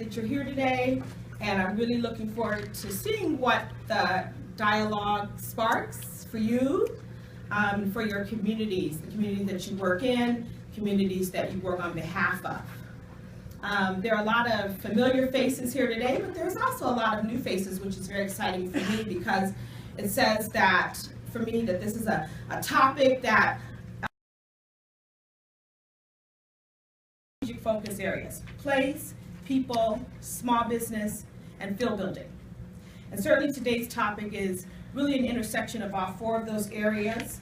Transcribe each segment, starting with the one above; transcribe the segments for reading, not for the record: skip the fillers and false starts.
that you're here today, and I'm really looking forward to seeing what the dialogue sparks for you, for your communities, the communities that you work in, communities that you work on behalf of. There are a lot of familiar faces here today, but there's also a lot of new faces, which is very exciting for me because it says that, for me, that this is a topic that focus areas: place, people, small business, and field building. And certainly today's topic is really an intersection of all four of those areas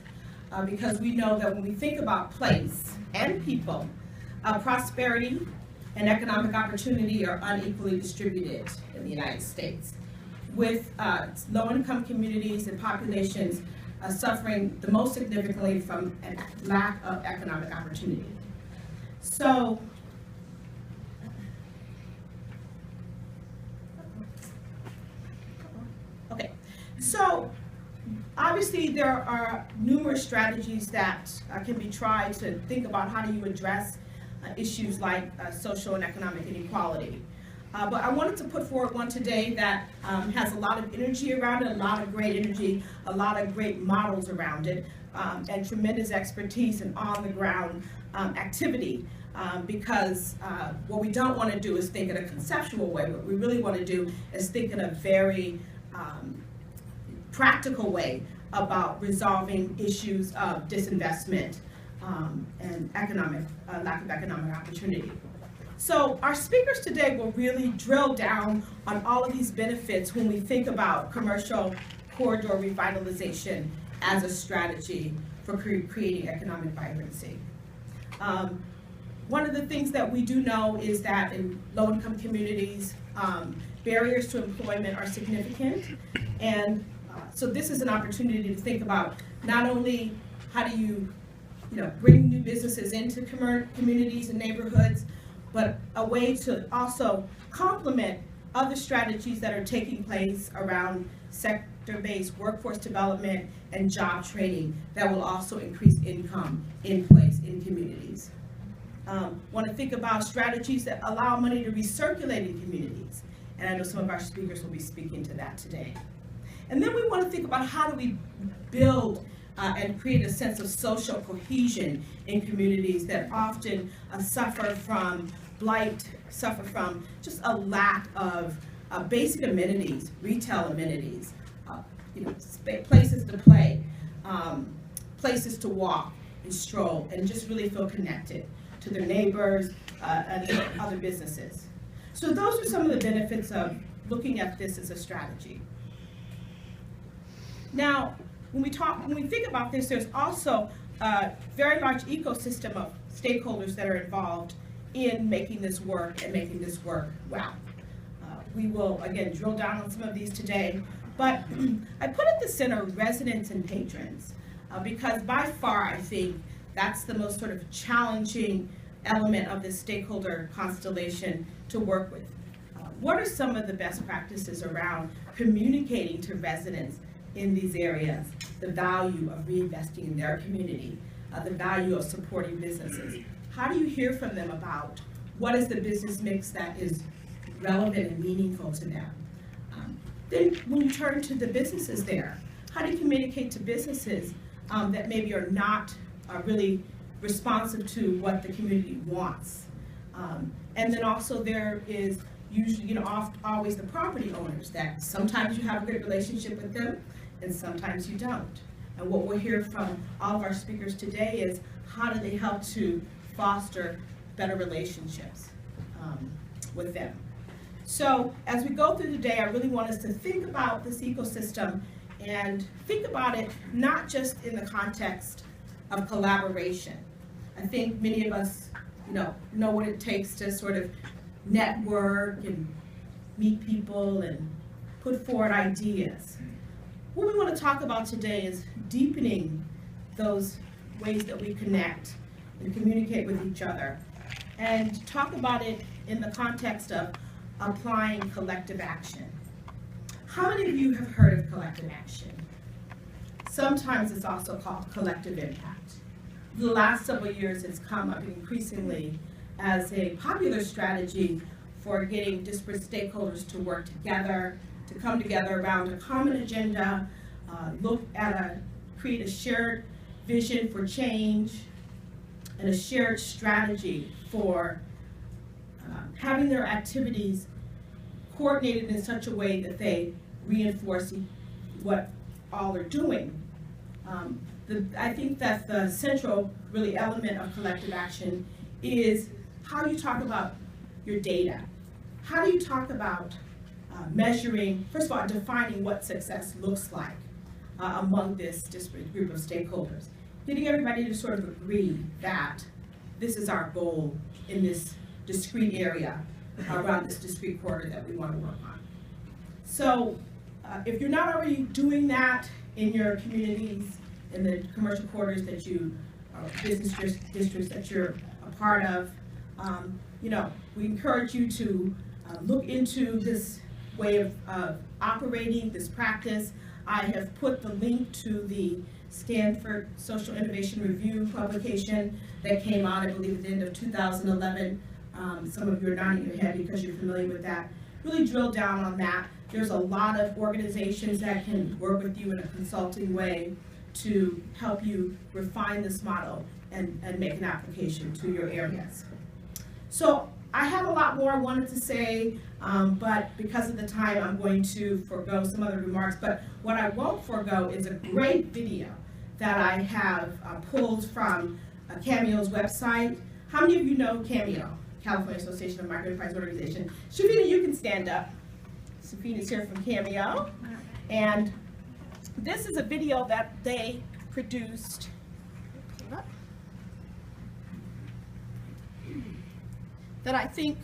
because we know that when we think about place and people, prosperity and economic opportunity are unequally distributed in the United States, with low-income communities and populations suffering the most significantly from a lack of economic opportunity. So, So obviously there are numerous strategies that can be tried to think about how do you address issues like social and economic inequality. But I wanted to put forward one today that has a lot of energy around it, a lot of great energy, a lot of great models around it, and tremendous expertise and on-the-ground activity. Because what we don't want to do is think in a conceptual way. What we really want to do is think in a very practical way about resolving issues of disinvestment and lack of economic opportunity. So our speakers today will really drill down on all of these benefits when we think about commercial corridor revitalization as a strategy for creating economic vibrancy. One of the things that we do know is that in low-income communities, barriers to employment are significant, and so this is an opportunity to think about not only how do you bring new businesses into communities and neighborhoods, but a way to also complement other strategies that are taking place around sector-based workforce development and job training that will also increase income in place in communities. Want to think about strategies that allow money to recirculate in communities, and I know some of our speakers will be speaking to that today. And then we want to think about how do we build and create a sense of social cohesion in communities that often suffer from blight, suffer from just a lack of basic amenities, retail amenities, places to play, places to walk and stroll, and just really feel connected to their neighbors and other businesses. So those are some of the benefits of looking at this as a strategy. Now, when we think about this, there's also a very large ecosystem of stakeholders that are involved in making this work and making this work well. We will, again, drill down on some of these today, but I put at the center residents and patrons because by far, I think, that's the most sort of challenging element of this stakeholder constellation to work with. What are some of the best practices around communicating to residents in these areas the value of reinvesting in their community, the value of supporting businesses? How do you hear from them about what is the business mix that is relevant and meaningful to them? Then when you turn to the businesses there, how do you communicate to businesses that maybe are not really responsive to what the community wants? And then also there is usually, always the property owners that sometimes you have a good relationship with them and sometimes you don't. And what we'll hear from all of our speakers today is how do they help to foster better relationships with them. So as we go through the day, I really want us to think about this ecosystem and think about it not just in the context of collaboration. I think many of us know what it takes to sort of network and meet people and put forward ideas. What we want to talk about today is deepening those ways that we connect and communicate with each other, and talk about it in the context of applying collective action. How many of you have heard of collective action? Sometimes it's also called collective impact. The last several years it's come up increasingly as a popular strategy for getting disparate stakeholders to work together, to come together around a common agenda, create a shared vision for change, and a shared strategy for having their activities coordinated in such a way that they reinforce what all are doing. I think that the central really element of collective action is how you talk about your data. How do you talk about measuring, first of all, defining what success looks like among this disparate group of stakeholders. Getting everybody to sort of agree that this is our goal in this discrete area around this discrete corridor that we want to work on. So if you're not already doing that in your communities, in the commercial corridors that you, business districts that you're a part of, we encourage you to look into this way of operating, this practice. I have put the link to the Stanford Social Innovation Review publication that came out, I believe, at the end of 2011. Some of you are nodding your head because you're familiar with that. Really drill down on that. There's a lot of organizations that can work with you in a consulting way to help you refine this model and make an application to your areas. So I have a lot more I wanted to say, but because of the time, I'm going to forego some other remarks. But what I won't forego is a great video that I have pulled from Cameo's website. How many of you know Cameo, California Association of Microenterprise Organization? Shavina, you can stand up. Safina's here from Cameo. And this is a video that they produced. That I think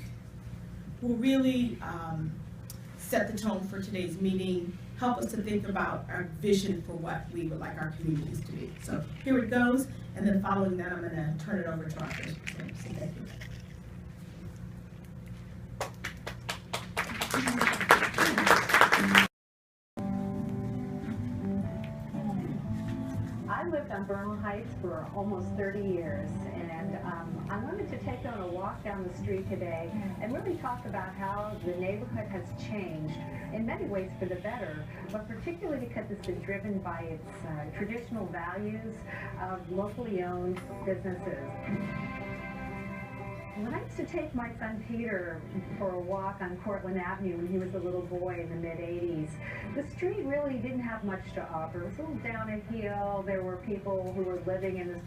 will really set the tone for today's meeting, help us to think about our vision for what we would like our communities to be. So here it goes, and then following that, I'm going to turn it over to our first presenter. So thank you. I lived on Bernal Heights for almost 30 years, and I wanted to take on a walk down the street today and really talk about how the neighborhood has changed in many ways for the better, but particularly because it's been driven by its traditional values of locally owned businesses. When I used to take my son Peter for a walk on Cortlandt Avenue when he was a little boy in the mid-'80s, the street really didn't have much to offer. It was a little down a hill. There were people who were living in this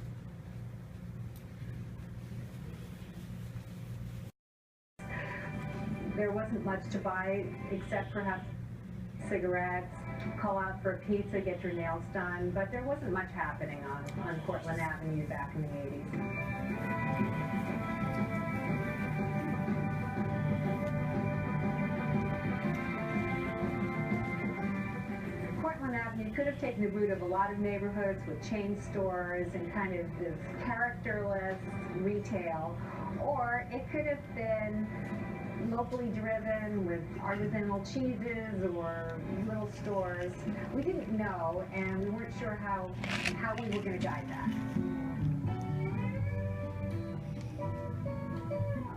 there wasn't much to buy except perhaps cigarettes, call out for a pizza, get your nails done, but there wasn't much happening on Cortlandt Avenue back in the 80s. Avenue could have taken the route of a lot of neighborhoods with chain stores and kind of this characterless retail, or it could have been locally driven with artisanal cheeses or little stores. We didn't know, and we weren't sure how we were going to guide that.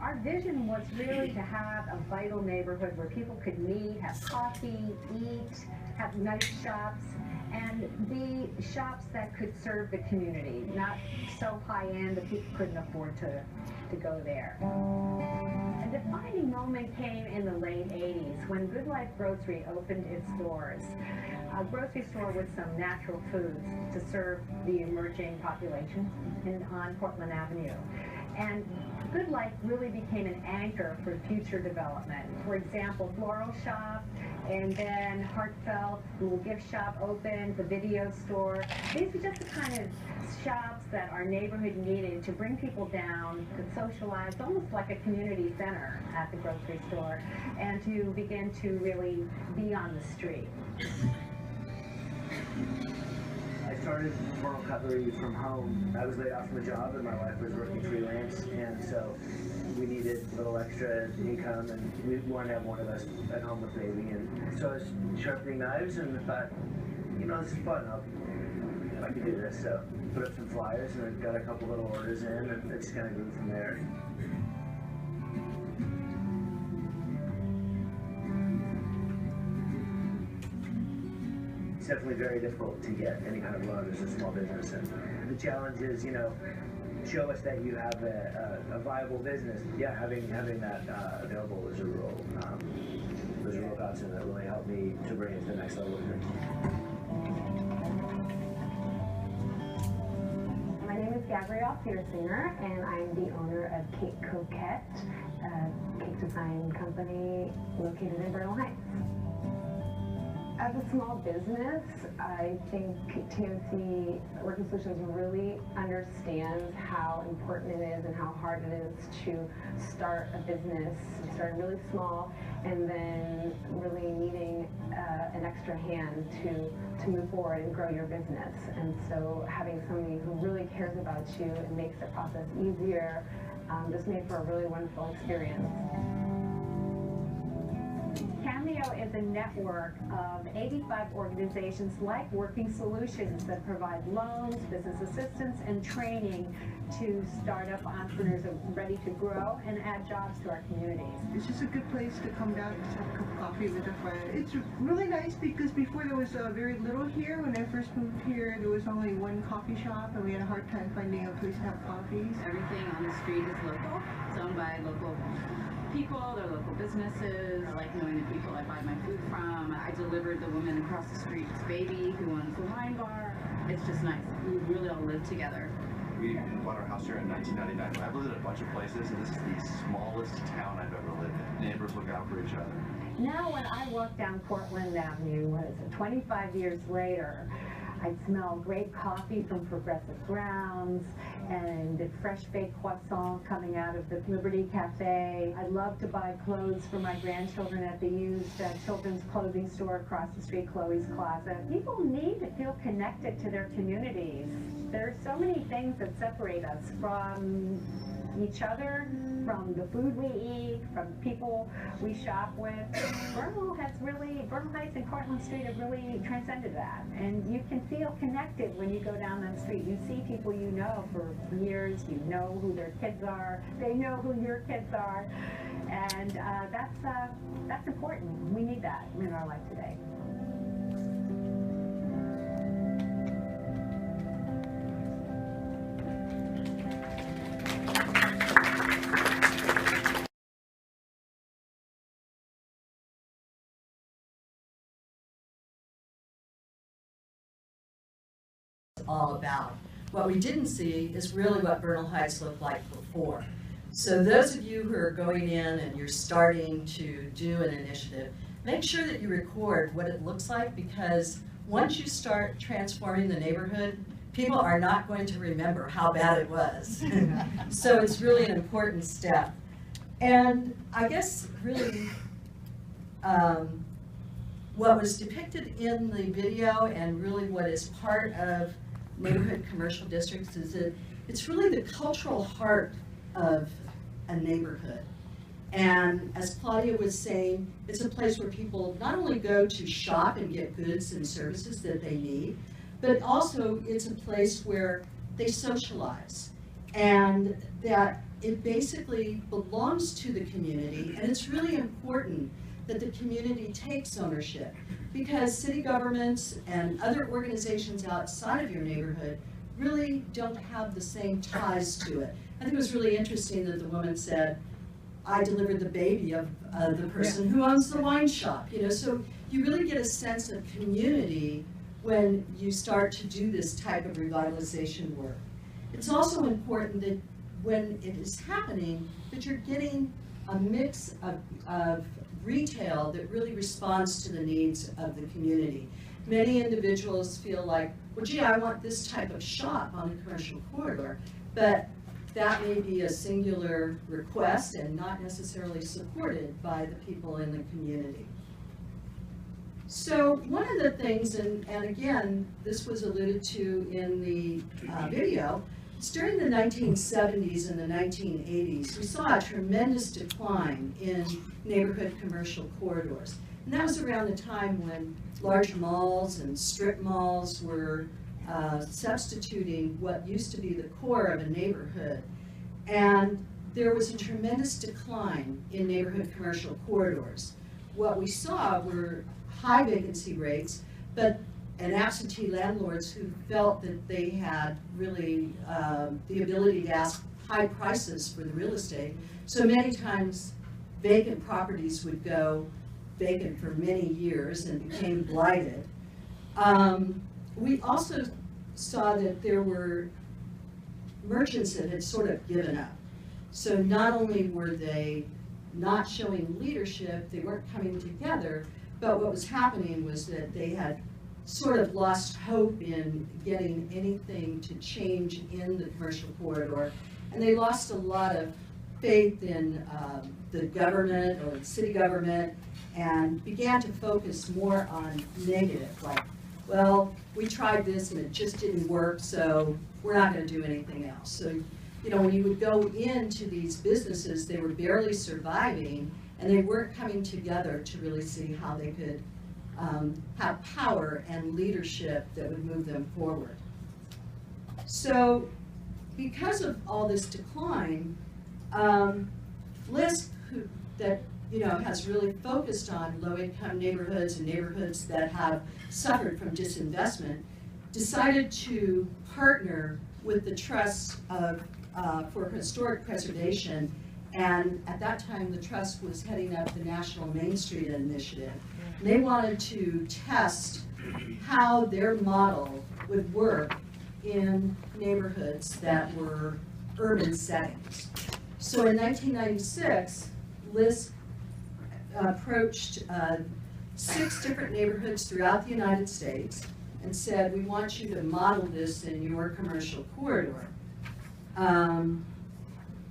Our vision was really to have a vital neighborhood where people could meet, have coffee, eat, have nice shops, and be shops that could serve the community, not so high-end that people couldn't afford to go there. A defining moment came in the late 80s when Good Life Grocery opened its doors. A grocery store with some natural foods to serve the emerging population on Cortlandt Avenue. And Good Life really became an anchor for future development. For example, Floral Shop, and then Heartfelt, Little Gift Shop opened, the video store. These are just the kind of shops that our neighborhood needed to bring people down, to socialize, almost like a community center at the grocery store, and to begin to really be on the street. I started Floral Cutlery from home. I was laid off from a job and my wife was working freelance, and so we needed a little extra income, and we wanted to have one of us at home with baby. And so I was sharpening knives and I thought, this is fun. I could do this. So put up some flyers and I got a couple little orders in, and it just kind of grew from there. definitely very difficult to get any kind of loan as a small business. And the challenge is, you know, show us that you have a viable business. Yeah, having that available is a real godsend that really helped me to bring it to the next level with me. My name is Gabrielle Petersinger, and I'm the owner of Cake Coquette, a cake design company located in Bernal Heights. As a small business, I think TNC Working Solutions really understands how important it is and how hard it is to start a business, start really small, and then really needing an extra hand to move forward and grow your business. And so having somebody who really cares about you and makes the process easier just made for a really wonderful experience. Cameo is a network of 85 organizations like Working Solutions that provide loans, business assistance, and training to startup entrepreneurs that are ready to grow and add jobs to our communities. It's just a good place to come down and have a cup of coffee with a friend. It's really nice because before there was very little here. When I first moved here, there was only one coffee shop, and we had a hard time finding a place to have coffees. Everything on the street is local. It's owned by local people, they're local businesses. I like knowing the people I buy my food from. I delivered the woman across the street's baby who owns the wine bar. It's just nice. We really all live together. We bought our house here in 1999. I've lived in a bunch of places, and this is the smallest town I've ever lived in. Neighbors look out for each other. Now when I walk down Portland Avenue, what is it, 25 years later, I smell great coffee from Progressive Grounds and the fresh baked croissant coming out of the Liberty Cafe. I love to buy clothes for my grandchildren at the used children's clothing store across the street, Chloe's Closet. People need to feel connected to their communities. There are so many things that separate us from each other, from the food we eat, from people we shop with. Bernal Heights and Cortlandt Street have really transcended that. And you can feel connected when you go down that street. You see people you know for years, you know who their kids are, they know who your kids are. And that's important. We need that in our life today. All about. What we didn't see is really what Bernal Heights looked like before. So those of you who are going in and you're starting to do an initiative, make sure that you record what it looks like, because once you start transforming the neighborhood, people are not going to remember how bad it was. So it's really an important step. And I guess really what was depicted in the video and really what is part of neighborhood commercial districts is that it's really the cultural heart of a neighborhood. And as Claudia was saying, it's a place where people not only go to shop and get goods and services that they need, but also it's a place where they socialize, and that it basically belongs to the community. And it's really important that the community takes ownership, because city governments and other organizations outside of your neighborhood really don't have the same ties to it. I think it was really interesting that the woman said, I delivered the baby of the person who owns the wine shop. You know, so you really get a sense of community when you start to do this type of revitalization work. It's also important that when it is happening, that you're getting a mix of retail that really responds to the needs of the community. Many individuals feel like, well, gee, I want this type of shop on a commercial corridor, but that may be a singular request and not necessarily supported by the people in the community. So one of the things, and again, this was alluded to in the video, during the 1970s and the 1980s, we saw a tremendous decline in neighborhood commercial corridors. And that was around the time when large malls and strip malls were substituting what used to be the core of a neighborhood. And there was a tremendous decline in neighborhood commercial corridors. What we saw were high vacancy rates, but and absentee landlords who felt that they had really the ability to ask high prices for the real estate. So many times vacant properties would go vacant for many years and became blighted. We also saw that there were merchants that had sort of given up. So not only were they not showing leadership, they weren't coming together, but what was happening was that they had sort of lost hope in getting anything to change in the commercial corridor, and they lost a lot of faith in the government or the city government, and began to focus more on negative, like, well, we tried this and it just didn't work, so we're not going to do anything else. So, you know, when you would go into these businesses, they were barely surviving, and they weren't coming together to really see how they could have power and leadership that would move them forward. So, because of all this decline, LISC, that has really focused on low-income neighborhoods and neighborhoods that have suffered from disinvestment, decided to partner with the Trust for Historic Preservation, and at that time the Trust was heading up the National Main Street Initiative. And they wanted to test how their model would work in neighborhoods that were urban settings. So in 1996, LISC approached 6 different neighborhoods throughout the United States and said, we want you to model this in your commercial corridor.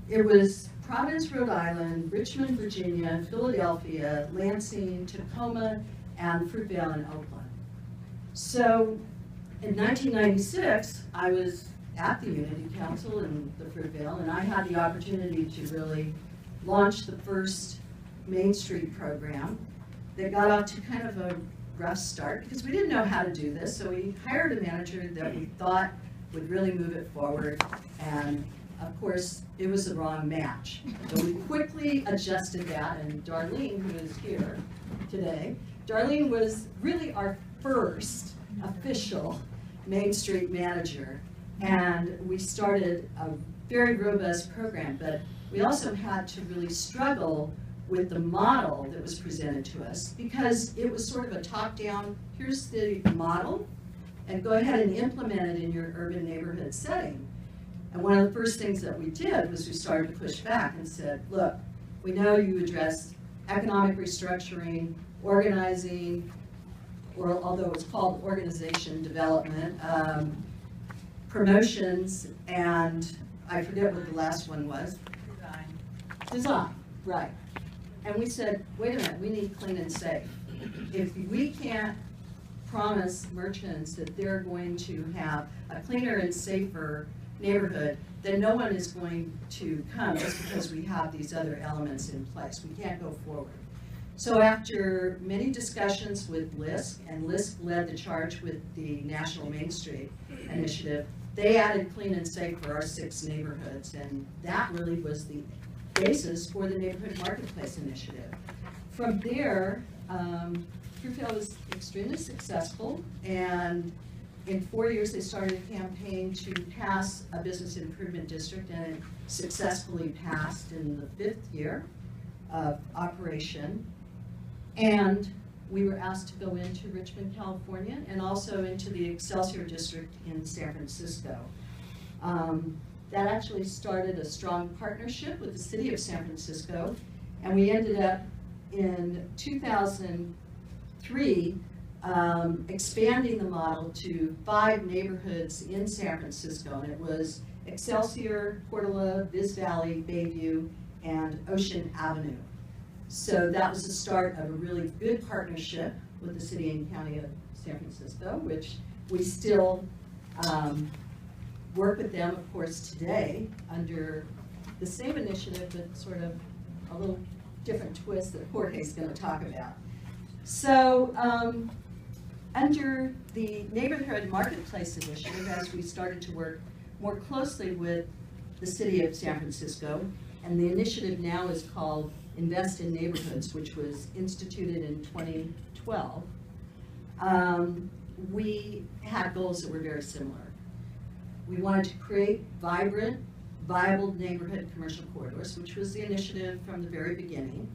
It was Providence, Rhode Island, Richmond, Virginia, Philadelphia, Lansing, Tacoma, and Fruitvale in Oakland. So in 1996, I was at the Unity Council in the Fruitvale, and I had the opportunity to really launch the first Main Street program that got off to kind of a rough start because we didn't know how to do this. So we hired a manager that we thought would really move it forward, and of course, it was the wrong match. So we quickly adjusted that, and Darlene, who is here today, Darlene was really our first official Main Street manager, and we started a very robust program, but we also had to really struggle with the model that was presented to us because it was sort of a top-down, here's the model, and go ahead and implement it in your urban neighborhood setting. And one of the first things that we did was we started to push back and said, look, we know you address economic restructuring, organizing, or although it's called organization development, promotions, and I forget what the last one was. Design, right. And we said, wait a minute, we need clean and safe. If we can't promise merchants that they're going to have a cleaner and safer neighborhood, then no one is going to come just because we have these other elements in place. We can't go forward. So after many discussions with LISC, and LISC led the charge with the National Main Street Initiative, they added clean and safe for our 6 neighborhoods, and that really was the basis for the Neighborhood Marketplace Initiative. From there, Fruitvale was extremely successful, and in 4 years they started a campaign to pass a business improvement district, and it successfully passed in the 5th year of operation. And we were asked to go into Richmond, California, and also into the Excelsior district in San Francisco. That actually started a strong partnership with the city of San Francisco, and we ended up in 2003 expanding the model to 5 neighborhoods in San Francisco, and it was Excelsior, Portola, Viz Valley, Bayview, and Ocean Avenue. So that was the start of a really good partnership with the city and county of San Francisco, which we still work with them, of course, today under the same initiative, but sort of a little different twist that Jorge's going to talk about. So under the Neighborhood Marketplace Initiative, as we started to work more closely with the city of San Francisco, and the initiative now is called Invest in Neighborhoods, which was instituted in 2012. we had goals that were very similar. We wanted to create vibrant, viable neighborhood commercial corridors, which was the initiative from the very beginning.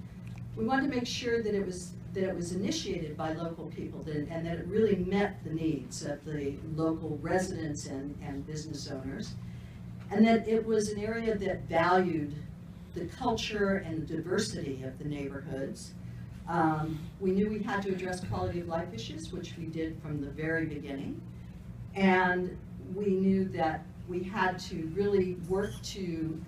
We wanted to make sure that it was initiated by local people and that it really met the needs of the local residents and business owners, and that it was an area that valued the culture and the diversity of the neighborhoods. We knew we had to address quality of life issues, which we did from the very beginning, and we knew that we had to really work to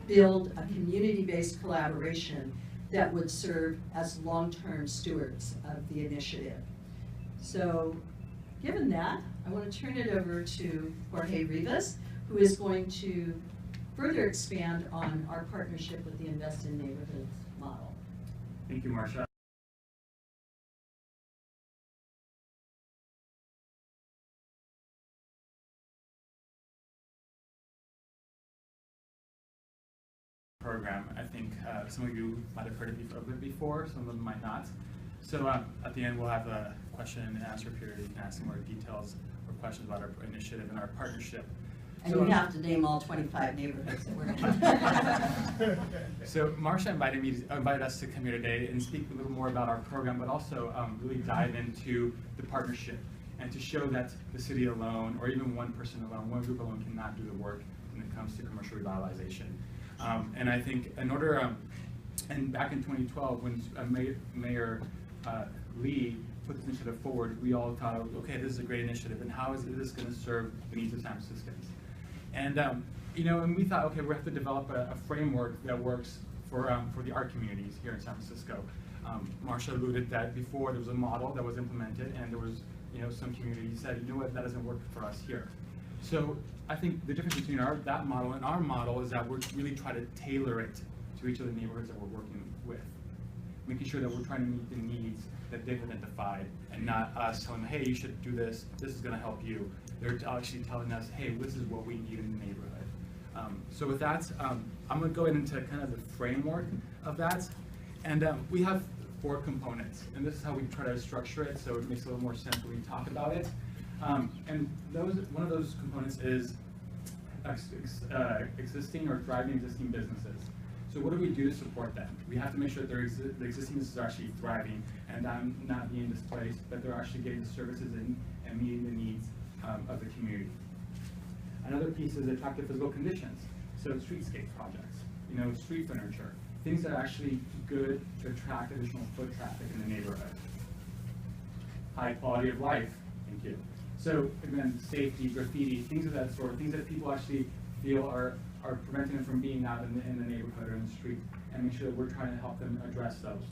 build a community-based collaboration that would serve as long-term stewards of the initiative. So, given that, I want to turn it over to Jorge Rivas, who is going to further expand on our partnership with the Invest in Neighborhoods model. Thank you, Marcia. Program. I think some of you might have heard it a bit before, some of them might not. So at the end, we'll have a question and answer period. You can ask some more details or questions about our initiative and our partnership. And you have to name all 25 neighborhoods that we're in. So Marcia invited us to come here today and speak a little more about our program, but also really dive into the partnership and to show that the city alone, or even one person alone, one group alone cannot do the work when it comes to commercial revitalization. And I think in order, and back in 2012, when Mayor Lee put this initiative forward, we all thought, okay, this is a great initiative, and how is this going to serve the needs of San Franciscans? And and we thought, okay, we have to develop a framework that works for the art communities here in San Francisco. Marcia alluded that before there was a model that was implemented, and there was some communities said, you know what, that doesn't work for us here. So I think the difference between that model and our model is that we're really trying to tailor it to each of the neighborhoods that we're working with, making sure that we're trying to meet the needs that they've identified, and not us telling them, hey, you should do this, this is going to help you. They're actually telling us, hey, this is what we need in the neighborhood. So with that, I'm going to go into kind of the framework of that. And we have 4 components, and this is how we try to structure it, so it makes a little more sense when we talk about it. And one of those components is existing or thriving existing businesses. So what do we do to support them? We have to make sure that the existing businesses are actually thriving and not being displaced, but they're actually getting the services and meeting the needs of the community. Another piece is attractive physical conditions. So streetscape projects, street furniture, things that are actually good to attract additional foot traffic in the neighborhood. High quality of life, thank you. So again, safety, graffiti, things of that sort, things that people actually feel are preventing them from being out in the neighborhood or in the street, and make sure that we're trying to help them address those.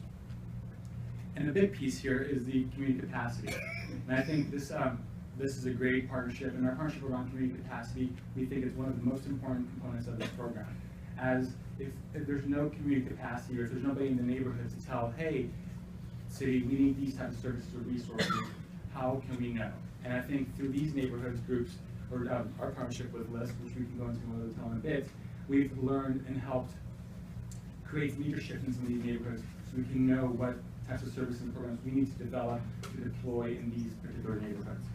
And the big piece here is the community capacity. And I think this is a great partnership, and our partnership around community capacity, we think is one of the most important components of this program. As if there's no community capacity, or if there's nobody in the neighborhood to tell, hey, city, we need these types of services or resources, how can we know? And I think through these neighborhoods groups, or our partnership with LIST, which we can go into more detail in a bit, we've learned and helped create leadership in some of these neighborhoods so we can know what types of services and programs we need to develop to deploy in these particular neighborhoods.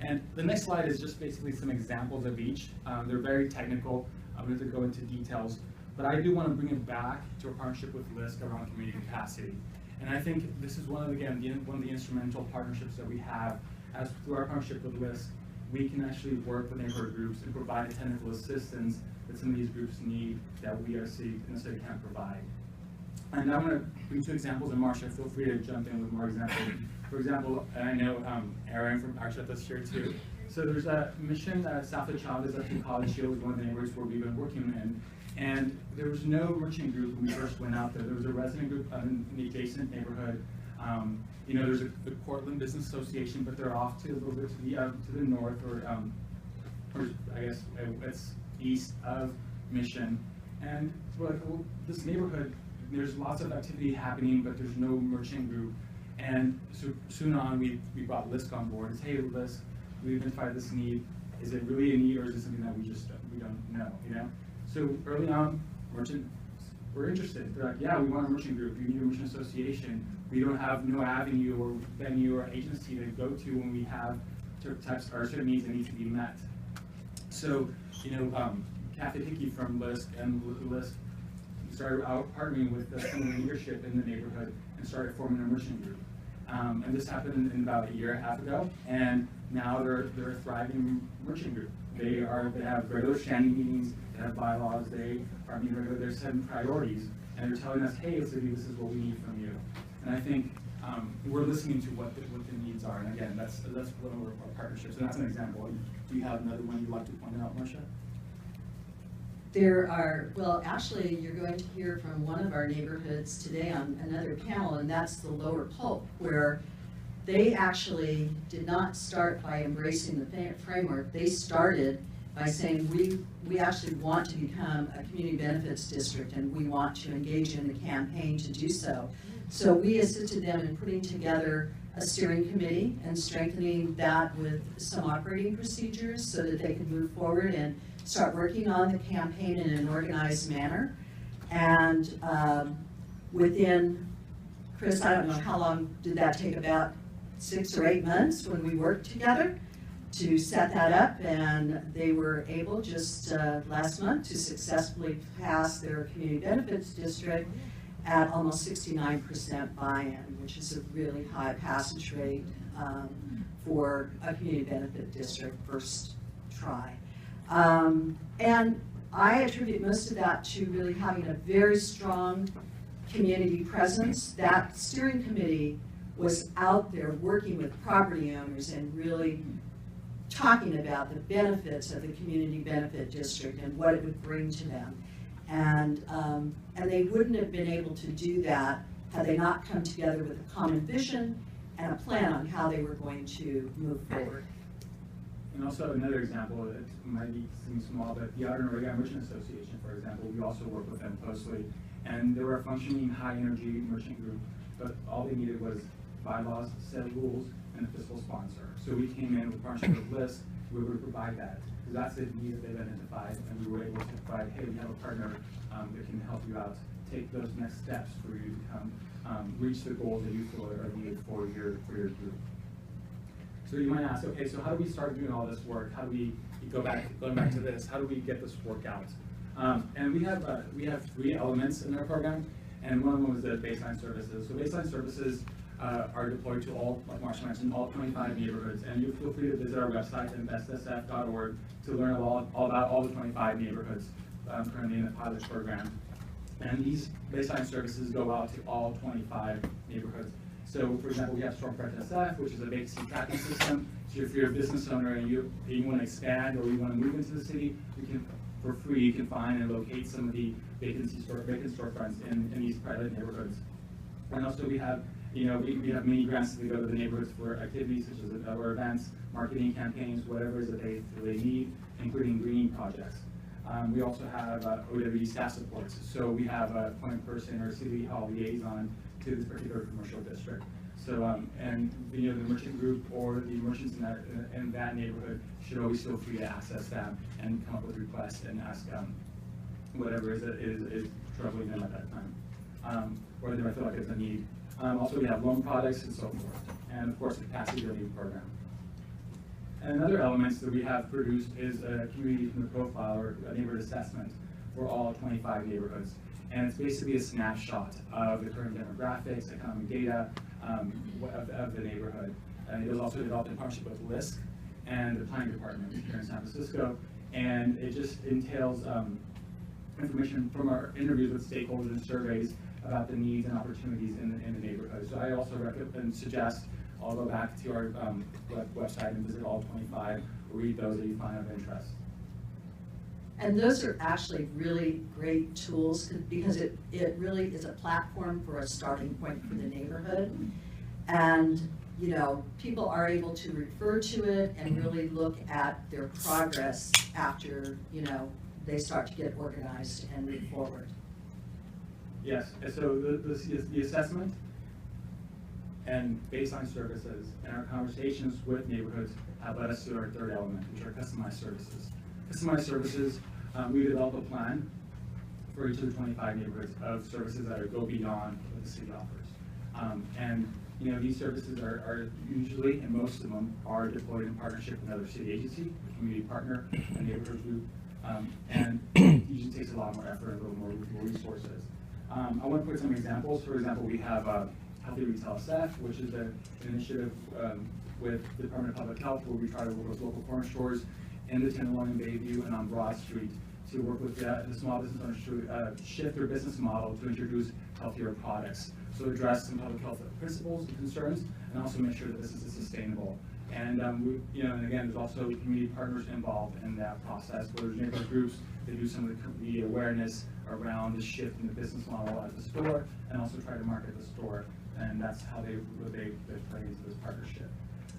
And the next slide is just basically some examples of each. They're very technical. I'm going to go into details, but I do want to bring it back to our partnership with LIST around community capacity. And I think this is one of the instrumental partnerships that we have. As through our partnership with LIST, we can actually work with neighborhood groups and provide the technical assistance that some of these groups need that we necessarily can't provide. And I'm going to bring 2 examples, and Marcia, feel free to jump in with more examples. For example, and I know Aaron from Architect is here too. So there's a mission south of Chavez up in College Hill, is one of the neighborhoods where we've been working in. And there was no merchant group when we first went out there. There was a resident group in the adjacent neighborhood. There's the Portland Business Association, but they're off to a little bit to the north, or I guess it's east of Mission. And we're like, well, this neighborhood, there's lots of activity happening, but there's no merchant group. And so soon on, we brought LISC on board. It's, hey, LISC, we identified this need. Is it really a need, or is it something that we don't know? So early on, merchants were interested. They're like, yeah, we want a merchant group. We need a merchant association. We don't have no avenue or venue or agency to go to when we have certain needs that need to be met. So, Kathy Hickey from LISC and LISC started out partnering with some of the leadership in the neighborhood and started forming a merchant group. And this happened in about a year and a half ago, and now they're a thriving merchant group. They have regular standing meetings, they have bylaws, they are meeting regularly, they're setting priorities, and they're telling us, hey, city, this is what we need from you. And I think we're listening to what the needs are, and again, that's one of our partnerships, and that's an example. Do you have another one you'd like to point out, Marcia? There are, well, actually, you're going to hear from one of our neighborhoods today on another panel, and that's the Lower Pulp, where they actually did not start by embracing the framework. They started by saying, we actually want to become a community benefits district, and we want to engage in the campaign to do so. So we assisted them in putting together a steering committee and strengthening that with some operating procedures so that they could move forward and start working on the campaign in an organized manner. And within, Chris, I don't know, how long did that take? About 6 or 8 months when we worked together to set that up, and they were able just last month to successfully pass their community benefits district at almost 69% buy-in, which is a really high passage rate for a community benefit district first try. And I attribute most of that to really having a very strong community presence. That steering committee was out there working with property owners and really talking about the benefits of the community benefit district and what it would bring to them. And they wouldn't have been able to do that had they not come together with a common vision and a plan on how they were going to move forward. And also another example, it might seem small, but the Outer Oregon Merchant Association, for example, we also work with them closely. And they were a functioning high-energy merchant group, but all they needed was bylaws, set rules, and a fiscal sponsor. So we came in with partnership with LISC, we would provide that. Because that's the need that they've identified, and we were able to provide, hey, we have a partner that can help you out, take those next steps for you to come reach the goals that you feel are needed for your group. So you might ask, okay, so how do we start doing all this work? How do we going back to this? How do we get this work out? And we have 3 elements in our program, and one of them was the baseline services. So baseline services are deployed to all, like Marsha mentioned, all 25 neighborhoods. And you feel free to visit our website, investsf.org, to learn all about all the 25 neighborhoods currently in the pilot program. And these baseline services go out to all 25 neighborhoods. So, for example, we have Stormfront SF, which is a vacancy tracking system. So if you're a business owner and you want to expand or you want to move into the city, for free, you can find and locate some of the vacant storefronts in these private neighborhoods. And also we have, we have many grants that go to the neighborhoods for activities such as or events, marketing campaigns, whatever it is that they need, including greening projects. We also have OWD staff supports. So we have a point person or city hall liaison to this particular commercial district. So, and the merchant group or the merchants in that neighborhood should always feel free to access them and come up with requests and ask whatever is troubling them at that time, or they might feel like it's a need. Also, we have loan products and so forth, and of course, the capacity building program. And another elements that we have produced is a community profile or a neighborhood assessment for all 25 neighborhoods. And it's basically a snapshot of the current demographics, economic data of the neighborhood. And it was also developed in partnership with LISC and the planning department here in San Francisco. And it just entails information from our interviews with stakeholders and surveys about the needs and opportunities in the neighborhood. So I also recommend and suggest I'll go back to our website and visit all 25, read those that you find of interest. And those are actually really great tools because it really is a platform for a starting point for the neighborhood. And, people are able to refer to it and really look at their progress after, they start to get organized and move forward. Yes, and so the assessment and baseline services and our conversations with neighborhoods have led us to our third element, which are customized services. Customized services, we develop a plan for each of the 25 neighborhoods of services that go beyond what the city offers. And you know, these services are usually, and most of them, are deployed in partnership with another city agency, a community partner, a neighborhood group, and it usually takes a lot more effort and a little more resources. I want to put some examples. For example, we have Healthy Retail SF, which is an initiative with the Department of Public Health, where we try to work with local corner stores in the Tenderloin and Bayview and on Broad Street to work with the small business owners to shift their business model to introduce healthier products. So address some public health principles and concerns, and also make sure that this is sustainable. And you know, and again, there's also community partners involved in that process, where there's neighborhood groups that do some of the awareness around the shift in the business model at the store, and also try to market the store. And that's how they play into this partnership.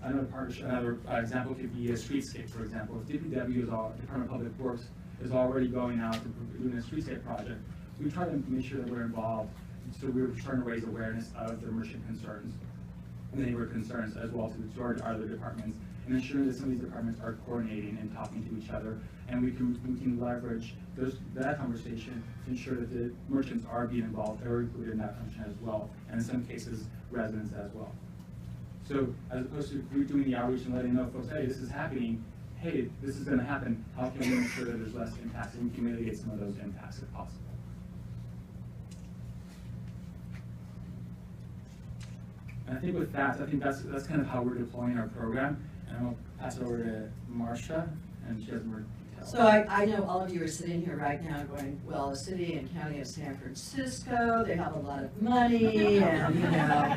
Another example could be a streetscape, for example. If DPW Department of Public Works is already going out and doing a streetscape project, we try to make sure that we're involved. So we're trying to raise awareness of the merchant concerns and neighborhood concerns, as well to our other departments, and ensuring that some of these departments are coordinating and talking to each other, and we can leverage that conversation to ensure that the merchants are being involved, they're included in that function as well, and in some cases, residents as well. So as opposed to doing the outreach and letting know folks, hey, this is happening, hey, this is going to happen, how can we make sure that there's less impacts and we can mitigate some of those impacts if possible? And I think with that, that's kind of how we're deploying our program. And I'll pass it over to Marcia, and she has more details. So I know all of you are sitting here right now going, well, the city and county of San Francisco, they have a lot of money, and you know,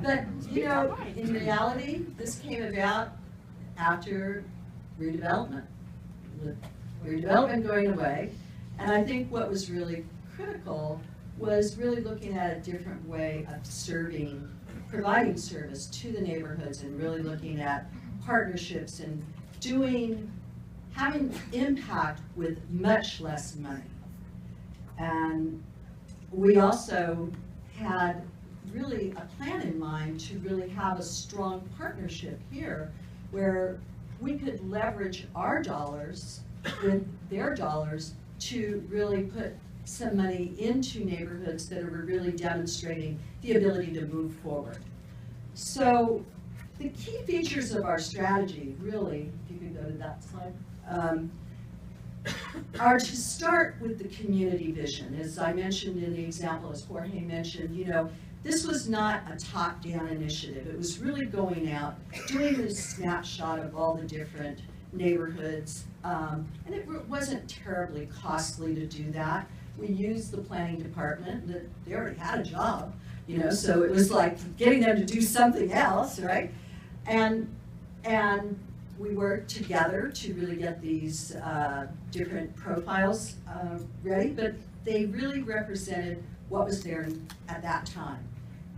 but you know, in reality, this came about after redevelopment, with redevelopment going away, and I think what was really critical was really looking at a different way of providing service to the neighborhoods, and really looking at partnerships and having impact with much less money. And we also had really a plan in mind to really have a strong partnership here, where we could leverage our dollars with their dollars to really put some money into neighborhoods that are really demonstrating the ability to move forward. So the key features of our strategy, really, if you could go to that slide, are to start with the community vision. As I mentioned in the example, as Jorge mentioned, you know, this was not a top-down initiative. It was really going out, doing this snapshot of all the different neighborhoods, and it wasn't terribly costly to do that. We used the planning department, that they already had a job, you know, so it was like getting them to do something else, right? And we worked together to really get these different profiles ready, but they really represented what was there at that time.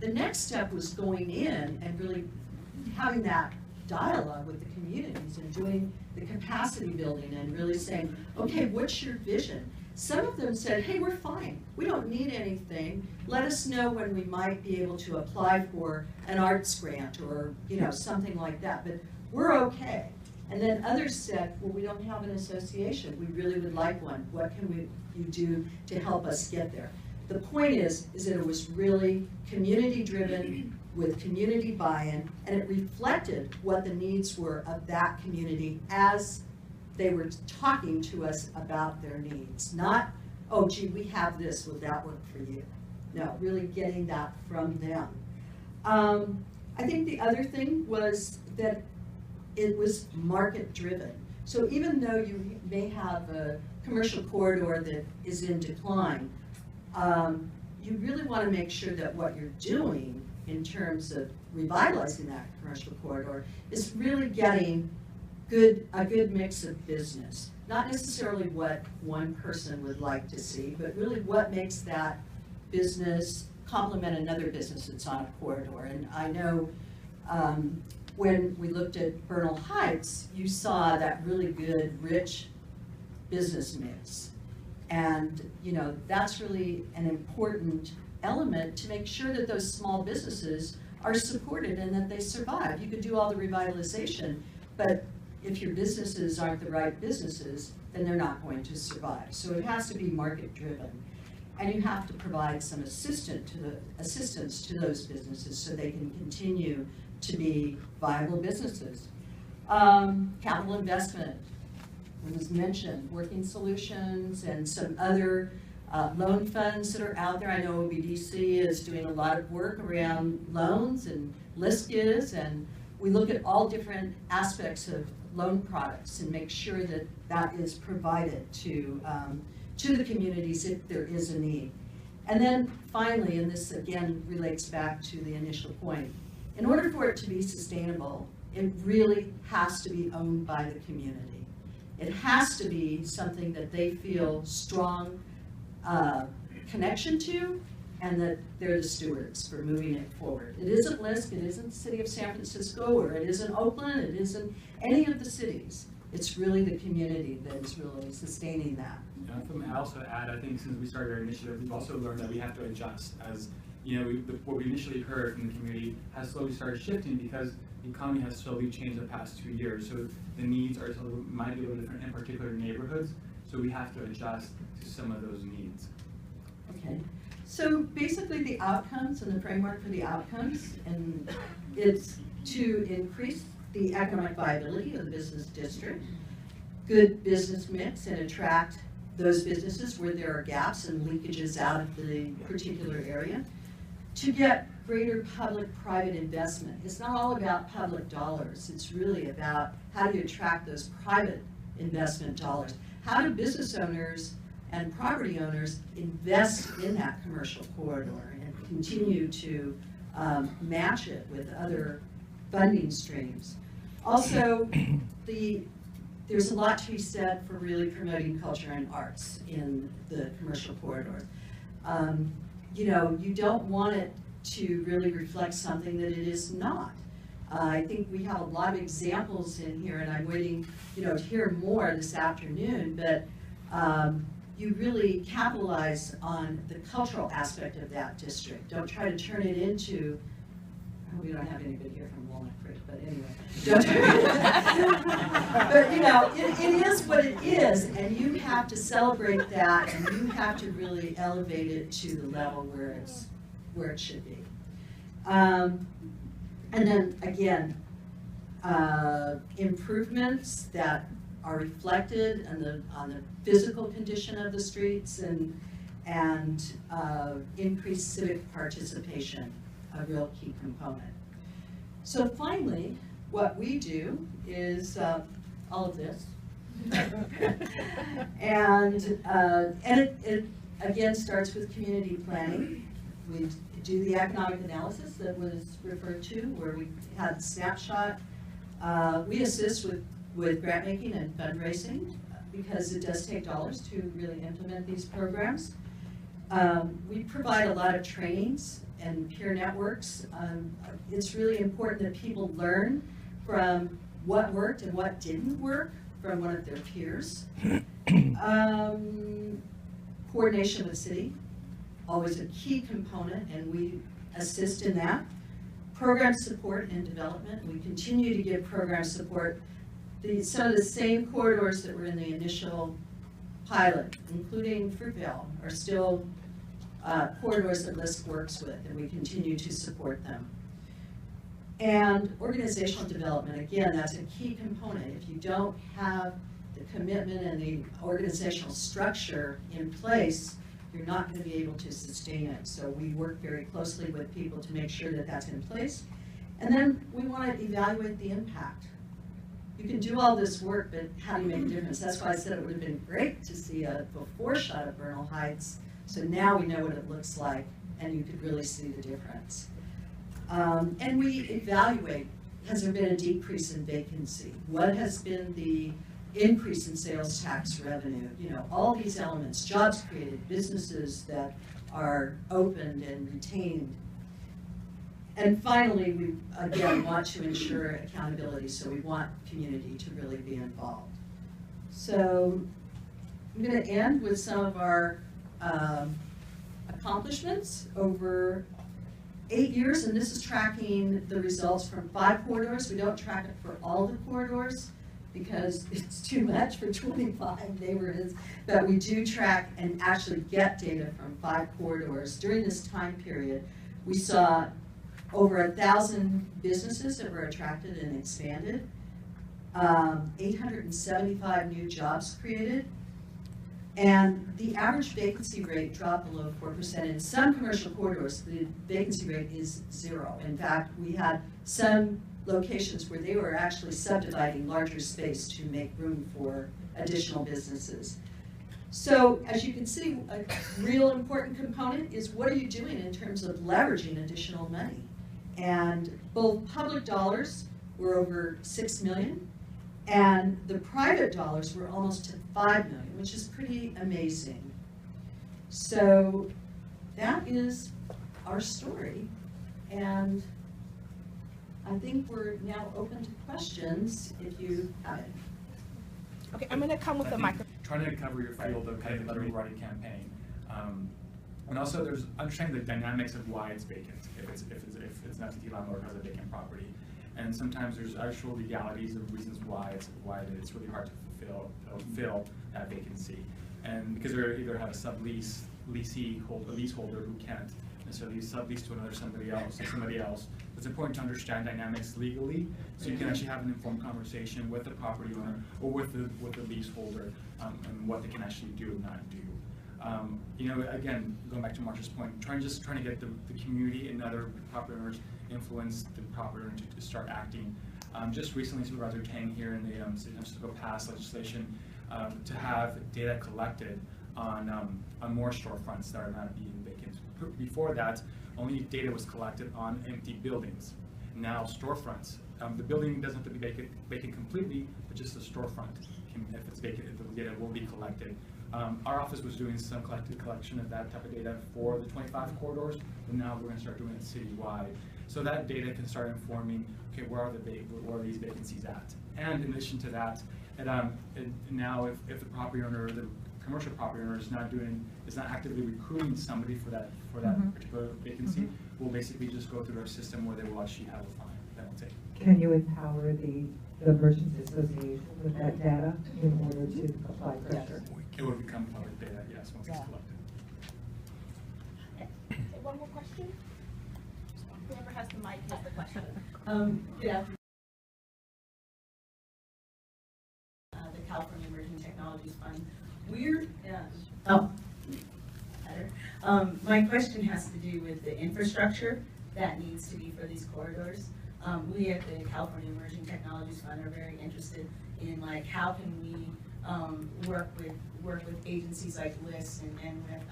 The next step was going in and really having that dialogue with the communities and doing the capacity building and really saying, okay, what's your vision? Some of them said, hey, we're fine. We don't need anything. Let us know when we might be able to apply for an arts grant or, you know, something like that, but we're okay. And then others said, well, we don't have an association. We really would like one. What can you do to help us get there? The point is that it was really community driven with community buy-in, and it reflected what the needs were of that community as they were talking to us about their needs. Not, oh, gee, we have this, will that work for you? No, really getting that from them. I think the other thing was that it was market driven. So even though you may have a commercial corridor that is in decline, you really want to make sure that what you're doing in terms of revitalizing that commercial corridor is really getting a good mix of business. Not necessarily what one person would like to see, but really what makes that business complement another business that's on a corridor. And I know when we looked at Bernal Heights, you saw that really good, rich business mix. And you know, that's really an important element to make sure that those small businesses are supported and that they survive. You could do all the revitalization, but if your businesses aren't the right businesses, then they're not going to survive. So it has to be market driven. and you have to provide some assistance to those businesses so they can continue to be viable businesses. Capital investment was mentioned, working solutions and some other loan funds that are out there. I know OBDC is doing a lot of work around loans, and LISC is, and we look at all different aspects of loan products and make sure that that is provided to the communities if there is a need. And then finally, and this again relates back to the initial point, in order for it to be sustainable, it really has to be owned by the community. It has to be something that they feel strong connection to, and that they're the stewards for moving it forward. It isn't LISC, it isn't the city of San Francisco, or it isn't Oakland, it isn't any of the cities. It's really the community that is really sustaining that. I also add, I think since we started our initiative, we've also learned that we have to adjust. As you know, what we initially heard from the community has slowly started shifting because the economy has slowly changed the past 2 years. So the needs are might be a little different in particular neighborhoods. So we have to adjust to some of those needs. Okay. So basically the outcomes and the framework for the outcomes, and it's to increase the economic viability of the business district, good business mix, and attract those businesses where there are gaps and leakages out of the particular area, to get greater public-private investment. It's not all about public dollars. It's really about how do you attract those private investment dollars. How do business owners and property owners invest in that commercial corridor and continue to match it with other funding streams. Also, there's a lot to be said for really promoting culture and arts in the commercial corridor. You know, you don't want it to really reflect something that it is not. I think we have a lot of examples in here, and I'm waiting, you know, to hear more this afternoon, but you really capitalize on the cultural aspect of that district. Don't try to turn it into, we don't have anybody here from Walnut Creek, but anyway. Don't but you know, it is what it is, and you have to celebrate that, and you have to really elevate it to the level where it should be. And then again, improvements that are reflected on the physical condition of the streets, and increased civic participation, a real key component. So finally, what we do is all of this. And it again starts with community planning. We do the economic analysis that was referred to, where we had snapshot. We assist with grant making and fundraising because it does take dollars to really implement these programs. We provide a lot of trainings and peer networks. It's really important that people learn from what worked and what didn't work from one of their peers. Coordination with the city, always a key component, and we assist in that. Program support and development. We continue to give program support. Some of the same corridors that were in the initial pilot, including Fruitvale, are still corridors that LISC works with, and we continue to support them. And organizational development, again, that's a key component. If you don't have the commitment and the organizational structure in place, you're not going to be able to sustain it. So we work very closely with people to make sure that that's in place. And then we want to evaluate the impact. You can do all this work, but how do you make a difference? That's why I said it would have been great to see a before shot of Bernal Heights. So now we know what it looks like, and you could really see the difference. And we evaluate, has there been a decrease in vacancy? What has been the increase in sales tax revenue? You know, all these elements, jobs created, businesses that are opened and retained. And finally, we again want to ensure accountability, so we want community to really be involved. So I'm going to end with some of our accomplishments over 8 years, and this is tracking the results from 5 corridors. We don't track it for all the corridors because it's too much for 25 neighborhoods, but we do track and actually get data from 5 corridors. During this time period, we saw over 1,000 businesses that were attracted and expanded, 875 new jobs created, and the average vacancy rate dropped below 4%. In some commercial corridors, the vacancy rate is 0. In fact, we had some locations where they were actually subdividing larger space to make room for additional businesses. So as you can see, a real important component is what are you doing in terms of leveraging additional money? And both public dollars were over 6 million, and the private dollars were almost to 5 million, which is pretty amazing. So that is our story, and I think we're now open to questions if you have any. Okay, I'm gonna come with the microphone. Trying to cover your field of kind of letter writing campaign. And also there's understanding the dynamics of why it's vacant, if it's an absentee landlord has a vacant property. And sometimes there's actual legalities of reasons why it's really hard to fill that vacancy. And because they either have a leaseholder who can't necessarily sublease to somebody else. It's important to understand dynamics legally, so you can actually have an informed conversation with the property owner or with the leaseholder, and what they can actually do and not do. You know, again, going back to Marsha's point, trying to get the community and other property owners influence the property owner to start acting. Just recently, Supervisor Tang here in the City of San Francisco passed legislation to have data collected on more storefronts that are not being vacant. Before that, only data was collected on empty buildings. Now storefronts, the building doesn't have to be vacant completely, but just the storefront, if it's vacant, the data will be collected. Our office was doing some collection of that type of data for the 25 corridors, but now we're going to start doing it citywide. So that data can start informing, okay, where are these vacancies at? And in addition to that, now if the property owner, the commercial property owner is not actively recruiting somebody for that particular vacancy, we'll basically just go through our system where they will actually have a fine penalty. Can you empower the merchants association with that data in order to apply pressure? It will become public data, yes, once it's collected. Okay, one more question? Whoever has the mic has the question. Good afternoon. The California Emerging Technologies Fund. My question has to do with the infrastructure that needs to be for these corridors. We at the California Emerging Technologies Fund are very interested in like how can we work with agencies like LIS and with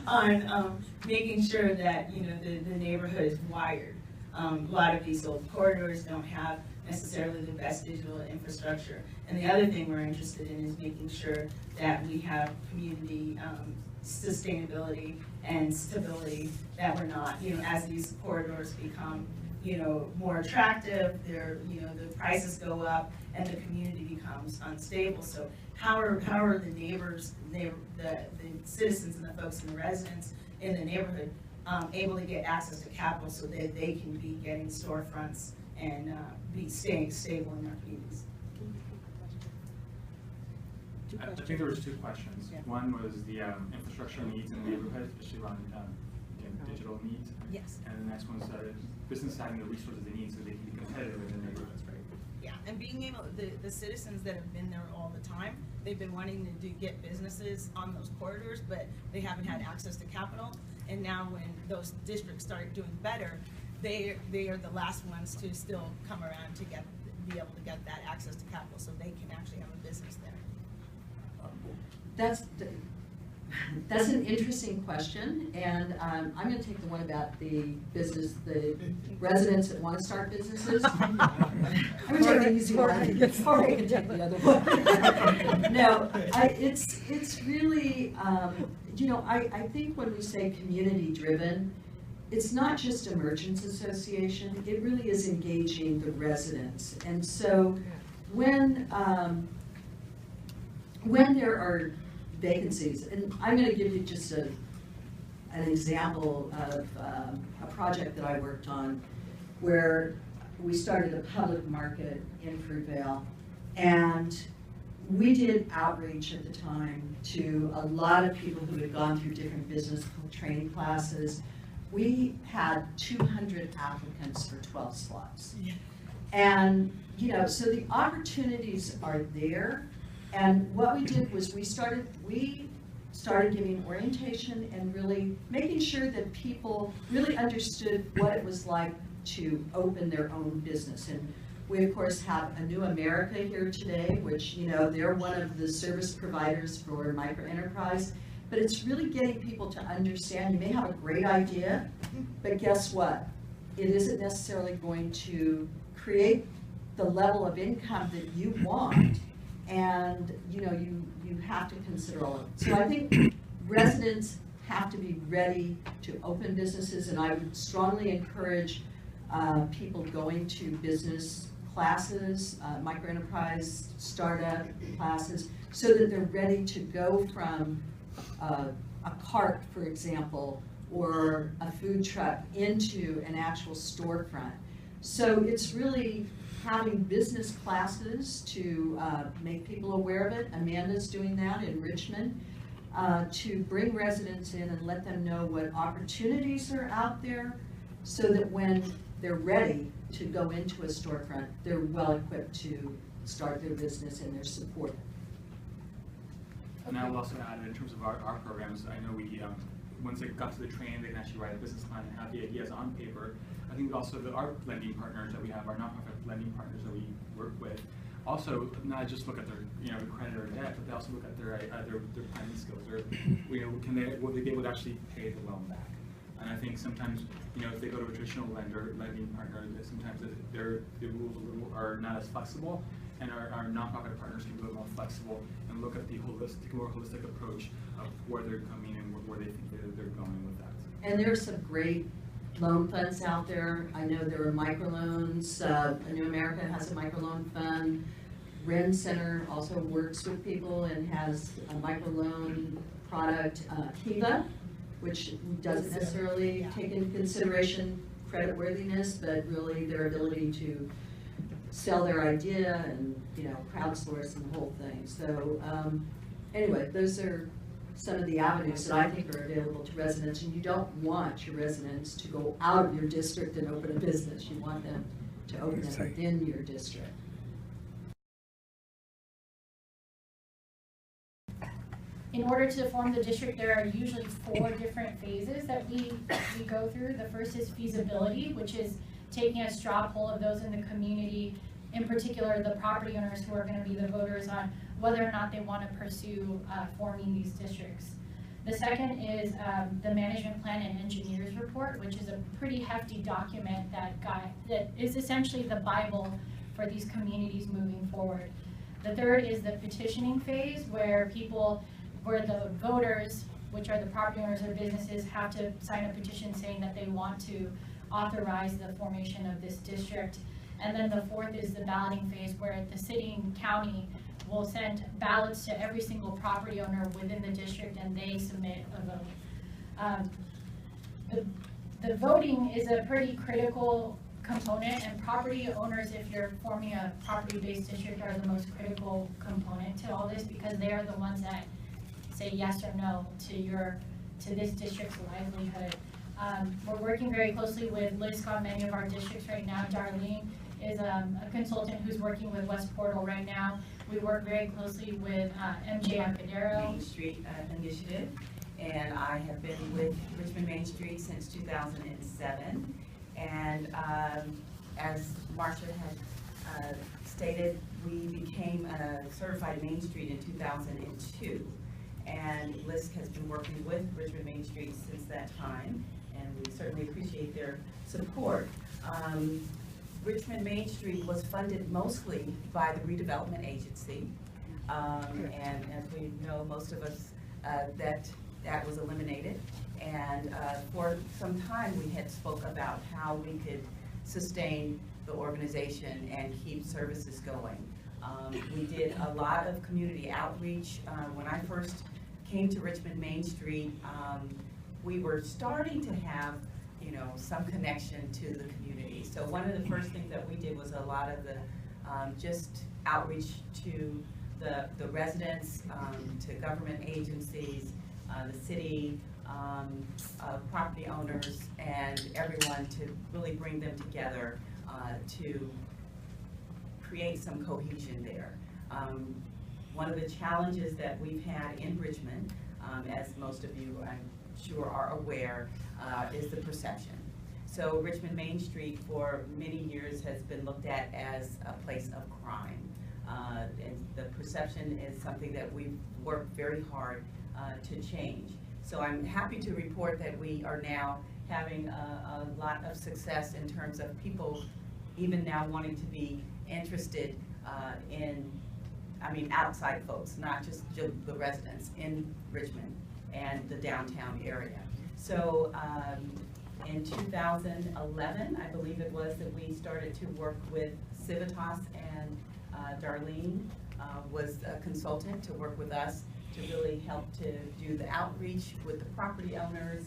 on making sure that the neighborhood is wired. A lot of these old corridors don't have necessarily the best digital infrastructure. And the other thing we're interested in is making sure that we have community sustainability and stability, that we're not, as these corridors become, more attractive, the prices go up and the community becomes unstable. So how are the neighbors, the citizens and the folks and the residents in the neighborhood able to get access to capital so that they can be getting storefronts and be staying stable in their communities? I think there was 2 questions. Yeah. One was the infrastructure needs in the neighborhood, especially around digital needs. Yes. And the next one is business having the resources they need so they can be competitive in the neighborhoods, right? Yeah, and being able, the citizens that have been there all the time, they've been wanting to get businesses on those corridors, but they haven't had access to capital. And now when those districts start doing better, they are the last ones to still come around to be able to get that access to capital so they can actually have a business there. That's an interesting question, and I'm going to take the one about the residents that want to start businesses. I'm going to take the easy one before I can take the other one. No, it's really, I think when we say community-driven, it's not just a merchants association, it really is engaging the residents. And so when there are vacancies, and I'm going to give you just an example of a project that I worked on where we started a public market in Fruitvale, and we did outreach at the time to a lot of people who had gone through different business training classes. We had 200 applicants for 12 slots. Yeah. And, you know, so the opportunities are there. And what we did was we started giving orientation and really making sure that people really understood what it was like to open their own business. And we, of course, have a New America here today, which, you know, they're one of the service providers for microenterprise. But it's really getting people to understand, you may have a great idea, but guess what? It isn't necessarily going to create the level of income that you want. And, you know, you have to consider all of it. So I think residents have to be ready to open businesses, and I would strongly encourage people going to business classes, microenterprise startup classes, so that they're ready to go from a cart, for example, or a food truck into an actual storefront. So it's really having business classes to make people aware of it. Amanda's doing that in Richmond, to bring residents in and let them know what opportunities are out there, so that when they're ready to go into a storefront, they're well equipped to start their business and they're supported. And I will also add, in terms of our programs, I know we, once they got to the training, they can actually write a business plan and have the ideas on paper. I think also our lending partners that we have, our nonprofit lending partners that we work with, also not just look at their, you know, credit or debt, but they also look at their planning skills. Or, you know, will they be able to actually pay the loan back? And I think sometimes, you know, if they go to a traditional lending partner, sometimes the rules are not as flexible, and our nonprofit partners can be a little more flexible and look at the more holistic approach of where they're coming and where they think they're going with that. And there are some great loan funds out there. I know there are microloans. New America has a microloan fund. Ren Center also works with people and has a microloan product. Kiva, which doesn't necessarily take into consideration creditworthiness, but really their ability to sell their idea and, you know, crowdsource and the whole thing. So anyway, those are some of the avenues that I think are available to residents, and you don't want your residents to go out of your district and open a business. You want them to open it within your district. In order to form the district, there are usually 4 different phases that we go through. The first is feasibility, which is taking a straw poll of those in the community, in particular the property owners who are going to be the voters, on whether or not they want to pursue forming these districts. The second is the management plan and engineers report, which is a pretty hefty document that is essentially the Bible for these communities moving forward. The third is the petitioning phase, where the voters, which are the property owners or businesses, have to sign a petition saying that they want to authorize the formation of this district. And then the fourth is the balloting phase, where the city and county will send ballots to every single property owner within the district, and they submit a vote. The voting is a pretty critical component, and property owners, if you're forming a property-based district, are the most critical component to all this, because they are the ones that say yes or no to this district's livelihood. We're working very closely with Liz on many of our districts right now. Darlene is a consultant who's working with West Portal right now. We work very closely with MJ Ancadero. Main Street Initiative, and I have been with Richmond Main Street since 2007. And as Marsha had stated, we became a certified Main Street in 2002. And Liz has been working with Richmond Main Street since that time, and we certainly appreciate their support. Richmond Main Street was funded mostly by the redevelopment agency, and as we know, most of us, that was eliminated. And for some time we had spoke about how we could sustain the organization and keep services going. We did a lot of community outreach. When I first came to Richmond Main Street, we were starting to have you know, some connection to the community. So one of the first things that we did was a lot of the just outreach to the residents, to government agencies, the city, property owners, and everyone to really bring them together to create some cohesion there. One of the challenges that we've had in Richmond, as most of you I'm sure are aware, is the perception. So Richmond Main Street for many years has been looked at as a place of crime. And the perception is something that we've worked very hard to change. So I'm happy to report that we are now having a lot of success in terms of people even now wanting to be interested in, I mean, outside folks, not just the residents in Richmond and the downtown area. So in 2011, I believe it was, that we started to work with Civitas, and Darlene was a consultant to work with us to really help to do the outreach with the property owners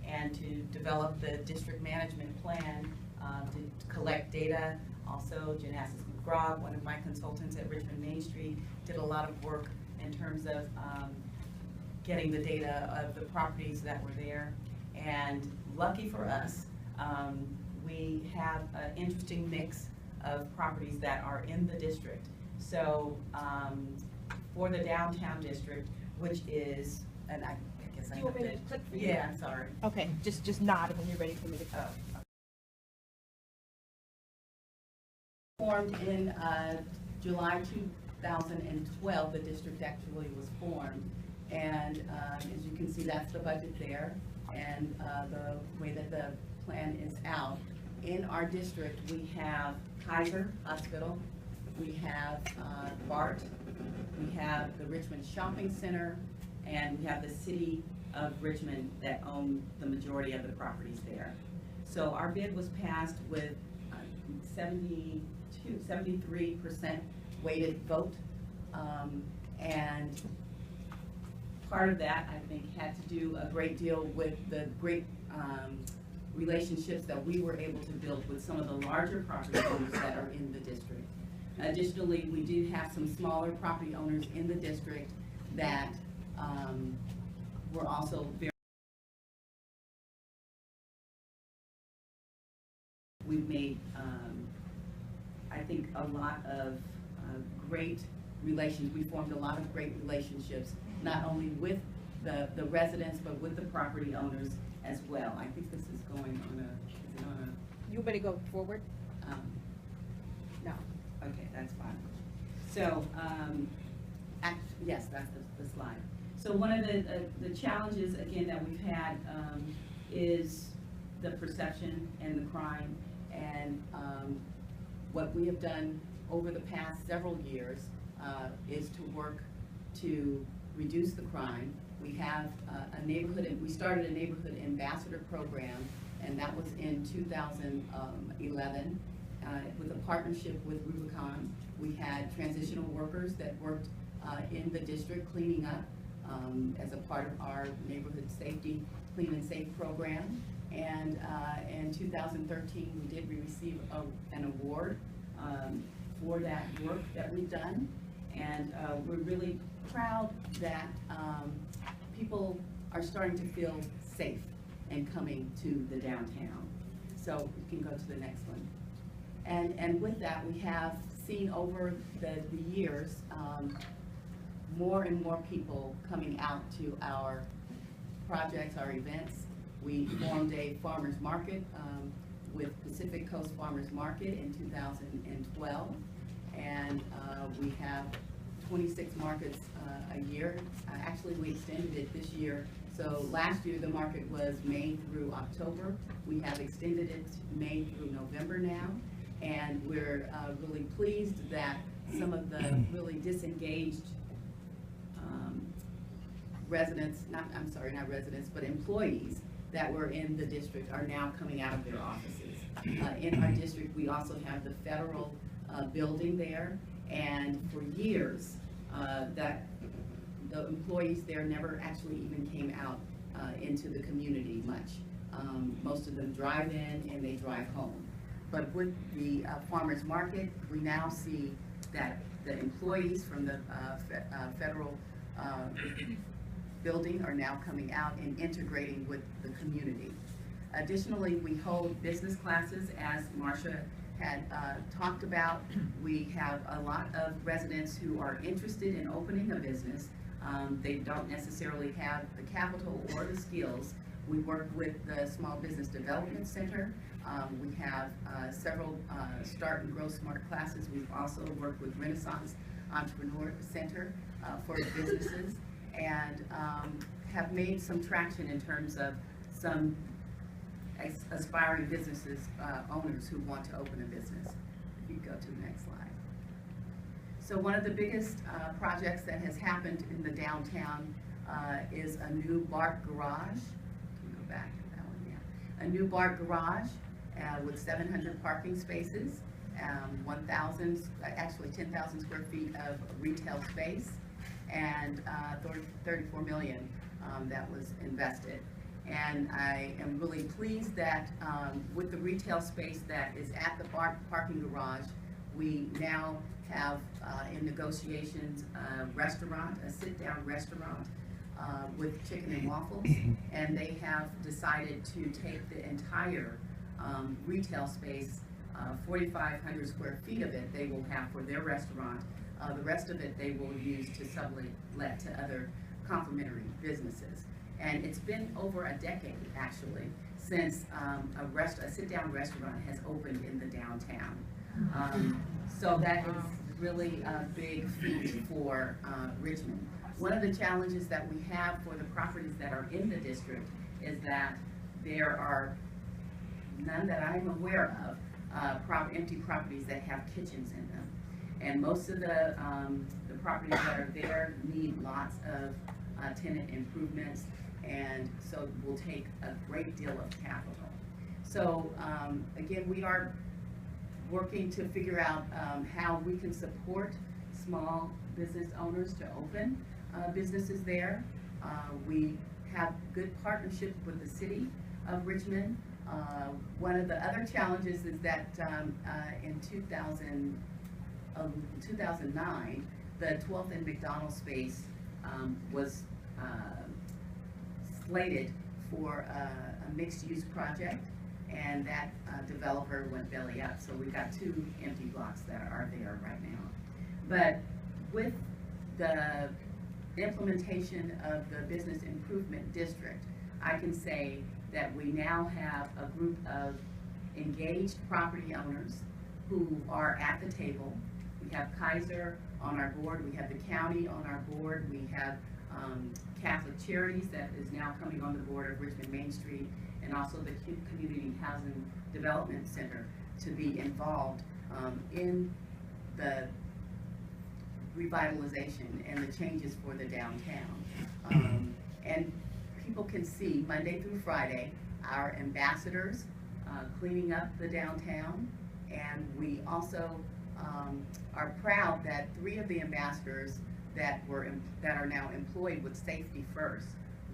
and to develop the district management plan, to collect data. Also, Genesis McGraw, one of my consultants at Richmond Main Street, did a lot of work in terms of getting the data of the properties that were there. And lucky for us, we have an interesting mix of properties that are in the district. So for the downtown district, which is, and I guess I Do you want me to click for you? Yeah, I'm sorry. Okay, just nod when you're ready for me to go. Formed in July 2012, the district actually was formed. And as you can see, that's the budget there, and the way that the plan is out. In our district, we have Kaiser Hospital, we have BART, we have the Richmond Shopping Center, and we have the city of Richmond that own the majority of the properties there. So our bid was passed with 73% weighted vote, and part of that, I think, had to do a great deal with the great relationships that we were able to build with some of the larger property owners that are in the district. Additionally, we do have some smaller property owners in the district that were also very. We've made, I think, a lot of great relations. We formed a lot of great relationships, not only with the residents, but with the property owners as well. I think this is going on a, is it on a? You better go forward. No. Okay, that's fine. So, yes, that's the slide. So one of the challenges, again, that we've had is the perception and the crime. And what we have done over the past several years is to work to reduce the crime. We have a neighborhood, we started a neighborhood ambassador program, and that was in 2011 with a partnership with Rubicon. We had transitional workers that worked in the district cleaning up as a part of our neighborhood safety, clean and safe program. And in 2013, we did receive an award for that work that we've done. And we're really proud that people are starting to feel safe and coming to the downtown. So we can go to the next one. And with that, we have seen over the years more and more people coming out to our projects, our events. We formed a farmers market with Pacific Coast Farmers Market in 2012, and we have 26 markets a year. Actually, we extended it this year. So last year the market was May through October. We have extended it May through November now, and we're really pleased that some of the really disengaged residents, not residents, but employees that were in the district are now coming out of their offices. In our district, we also have the federal building there, and for years, that the employees there never actually even came out into the community much. Most of them drive in and they drive home. But with the farmers market, we now see that the employees from the federal building are now coming out and integrating with the community. Additionally, we hold business classes, as Marcia had talked about. We have a lot of residents who are interested in opening a business. They don't necessarily have the capital or the skills. We work with the Small Business Development Center. We have several Start and Grow Smart classes. We've also worked with Renaissance Entrepreneur Center for businesses, and have made some traction in terms of some aspiring businesses, owners who want to open a business. If you go to the next slide. So one of the biggest projects that has happened in the downtown is a new BART garage. Back to that one, yeah. A new BART garage with 700 parking spaces, 10,000 square feet of retail space, and 34 million that was invested. And I am really pleased that with the retail space that is at the BART parking garage, we now have in negotiations a restaurant, a sit-down restaurant, with chicken and waffles, and they have decided to take the entire retail space, 4,500 square feet of it they will have for their restaurant. The rest of it they will use to sublet to other complementary businesses. And it's been over a decade, actually, since a sit-down restaurant has opened in the downtown. So that is really a big feat for Richmond. One of the challenges that we have for the properties that are in the district is that there are none that I'm aware of, empty properties that have kitchens in them. And most of the properties that are there need lots of tenant improvements, and so it will take a great deal of capital. So again, we are working to figure out how we can support small business owners to open businesses there. We have good partnership with the city of Richmond. One of the other challenges is that in 2009, the 12th and McDonald space was slated for a mixed-use project, and that developer went belly up. So we've got 2 empty blocks that are there right now. But with the implementation of the Business Improvement District, I can say that we now have a group of engaged property owners who are at the table. We have Kaiser on our board, we have the county on our board, we have Catholic Charities that is now coming on the board of Richmond Main Street, and also the Community Housing Development Center to be involved in the revitalization and the changes for the downtown. And people can see Monday through Friday our ambassadors cleaning up the downtown, and we also are proud that 3 of the ambassadors that are now employed with Safety First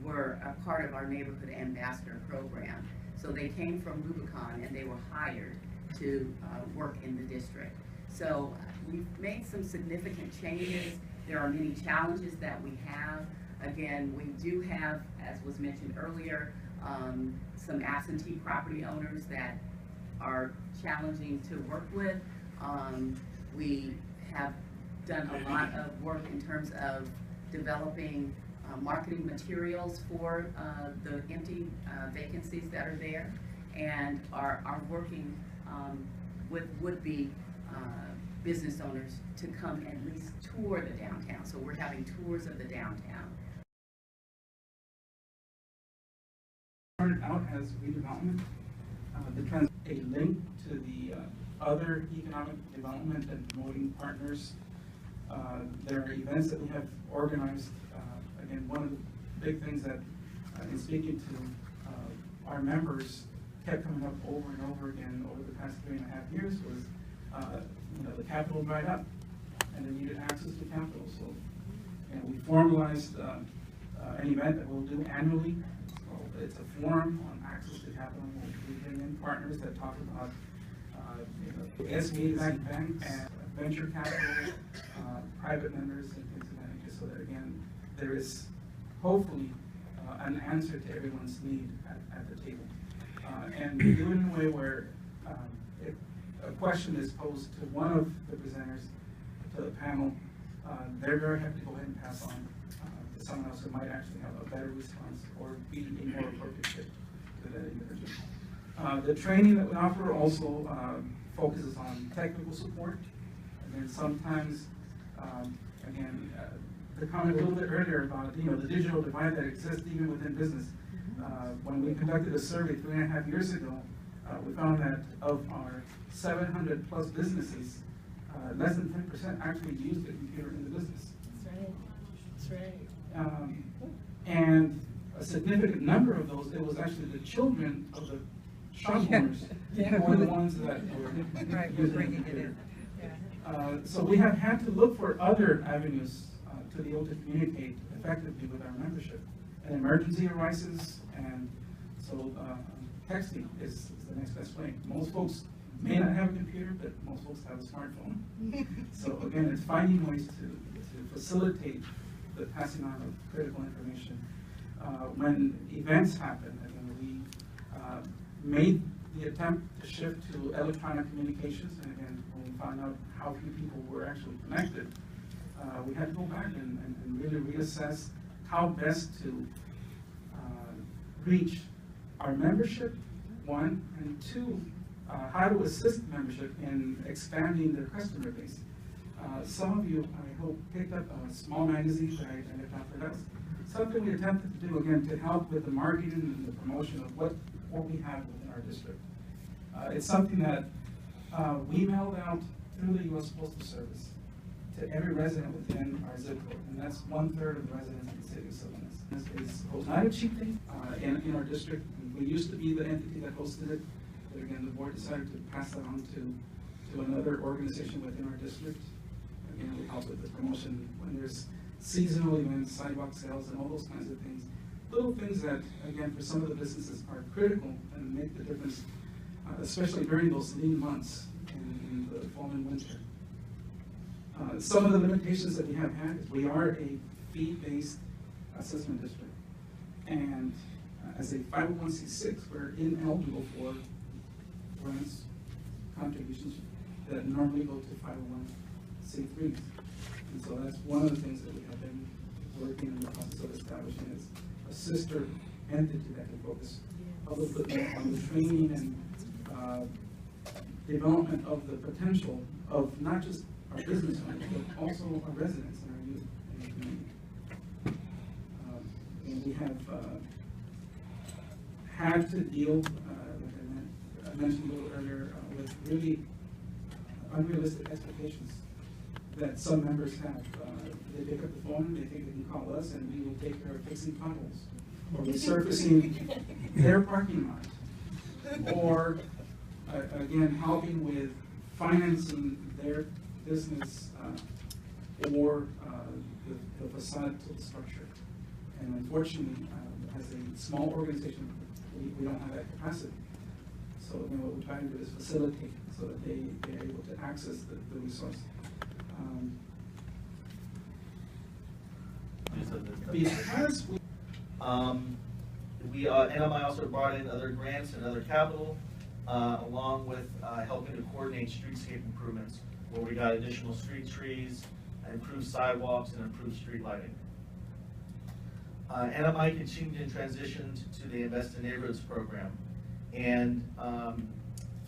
were a part of our neighborhood ambassador program. So they came from Rubicon and they were hired to work in the district. So we've made some significant changes. There are many challenges that we have. Again, we do have, as was mentioned earlier, some absentee property owners that are challenging to work with. We have done a lot of work in terms of developing marketing materials for the empty vacancies that are there, and are working with would-be business owners to come at least tour the downtown. So we're having tours of the downtown. Started out as redevelopment. A link to the other economic development and promoting partners. There are events that we have organized. Again, one of the big things that in speaking to our members kept coming up over and over again over the past 3.5 years was the capital dried up and they needed access to capital. So we formalized an event that we'll do annually. It's it's a forum on access to capital. We bring in partners that talk about SME-backed banks, venture capital, private members, and things of that nature, so that again, there is hopefully an answer to everyone's need at the table. And we do it in a way where if a question is posed to one of the presenters, to the panel, they're very happy to go ahead and pass on to someone else who might actually have a better response or be a more appropriate fit to that individual. The training that we offer also focuses on technical support, and then sometimes, again, the comment a little bit earlier about the digital divide that exists even within business. When we conducted a survey 3.5 years ago, we found that of our 700 plus businesses, less than 10% actually used a computer in the business. That's right. That's right. And a significant number of those, it was actually the children of the shop owners who were the ones that were using the computer. So we have had to look for other avenues to be able to communicate effectively with our membership. An emergency arises, and so texting is the next best way. Most folks may not have a computer, but most folks have a smartphone. So again, it's finding ways to facilitate the passing on of critical information. When events happen, again, we made the attempt to shift to electronic communications, and again, when we found out how few people were actually connected, we had to go back and really reassess how best to reach our membership, one, and two, how to assist membership in expanding their customer base. Some of you, I hope, picked up a small magazine that I left out for us. Something we attempted to do, again, to help with the marketing and the promotion of what we have within our district. It's something that we mailed out through the U.S. Postal Service to every resident within our zip code, and that's 1/3 of the residents in the city of Salinas. This was not a cheap thing in our district. We used to be the entity that hosted it, but again, the board decided to pass that on to another organization within our district. Again, we help with the promotion when there's seasonal events, sidewalk sales, and all those kinds of things. Little things that, again, for some of the businesses are critical and make the difference, especially during those lean months in the fall and winter. Some of the limitations that we have had is we are a fee-based assessment district. And as a 501c6, we're ineligible for grants, contributions that normally go to 501c3s. And so that's one of the things that we have been working in the process of establishing is a sister entity that can focus a little bit more on the training and development of the potential of not just our business owners, but also our residents and our youth in the community. And we have had to deal, like I mentioned a little earlier, with really unrealistic expectations that some members have. They pick up the phone, they think they can call us, and we will take care of fixing potholes, or resurfacing their parking lot, or again, helping with financing their business or the facade to the structure. And unfortunately, as a small organization, we don't have that capacity. So what we're trying to do is facilitate so that they're able to access the resource. Because NMI also brought in other grants and other capital, along with helping to coordinate streetscape improvements, where we got additional street trees, improved sidewalks, and improved street lighting. NMI continued and transitioned to the Invest in Neighborhoods program, and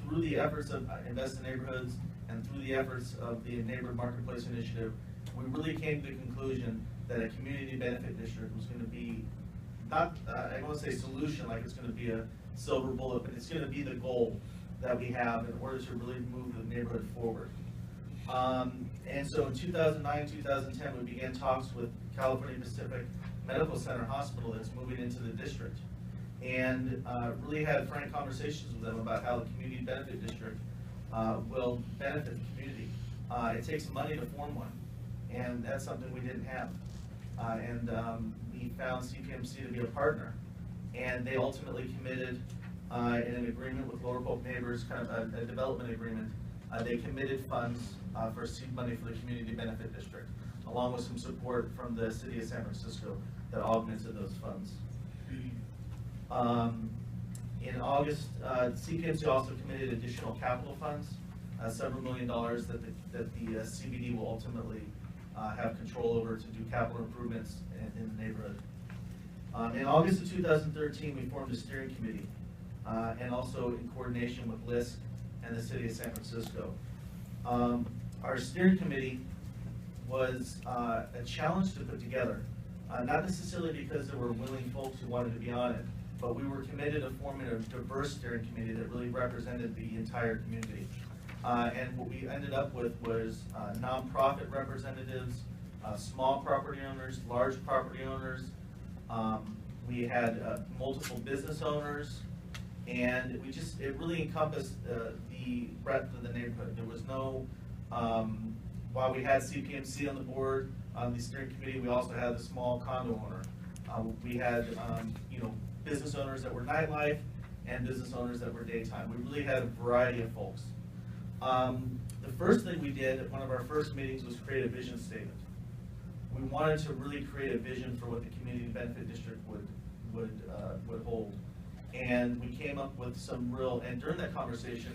through the efforts of Invest in Neighborhoods and through the efforts of the Neighborhood Marketplace Initiative, we really came to the conclusion that a community benefit district was going to be not, I won't say solution, like it's going to be a silver bullet, but it's going to be the goal that we have in order to really move the neighborhood forward. And so in 2009, 2010, we began talks with California Pacific Medical Center Hospital that's moving into the district, and really had frank conversations with them about how the community benefit district will benefit the community. It takes money to form one, and that's something we didn't have. We found CPMC to be a partner and they ultimately committed in an agreement with Lower Polk Neighbors, kind of a development agreement. They committed funds for seed money for the Community Benefit District, along with some support from the City of San Francisco that augmented those funds. In August, CPMC also committed additional capital funds, several $1 million that the CBD will ultimately have control over to do capital improvements in the neighborhood. In August of 2013, we formed a steering committee, and also in coordination with LISC and the City of San Francisco. Our steering committee was a challenge to put together, not necessarily because there were willing folks who wanted to be on it, but we were committed to forming a diverse steering committee that really represented the entire community. And what we ended up with was nonprofit representatives, small property owners, large property owners. We had multiple business owners, and it really encompassed the breadth of the neighborhood. There was no, while we had CPMC on the board, on the steering committee, we also had the small condo owner. We had, business owners that were nightlife and business owners that were daytime. We really had a variety of folks. The first thing we did at one of our first meetings was create a vision statement. We wanted to really create a vision for what the Community Benefit District would hold. And we came up with and during that conversation,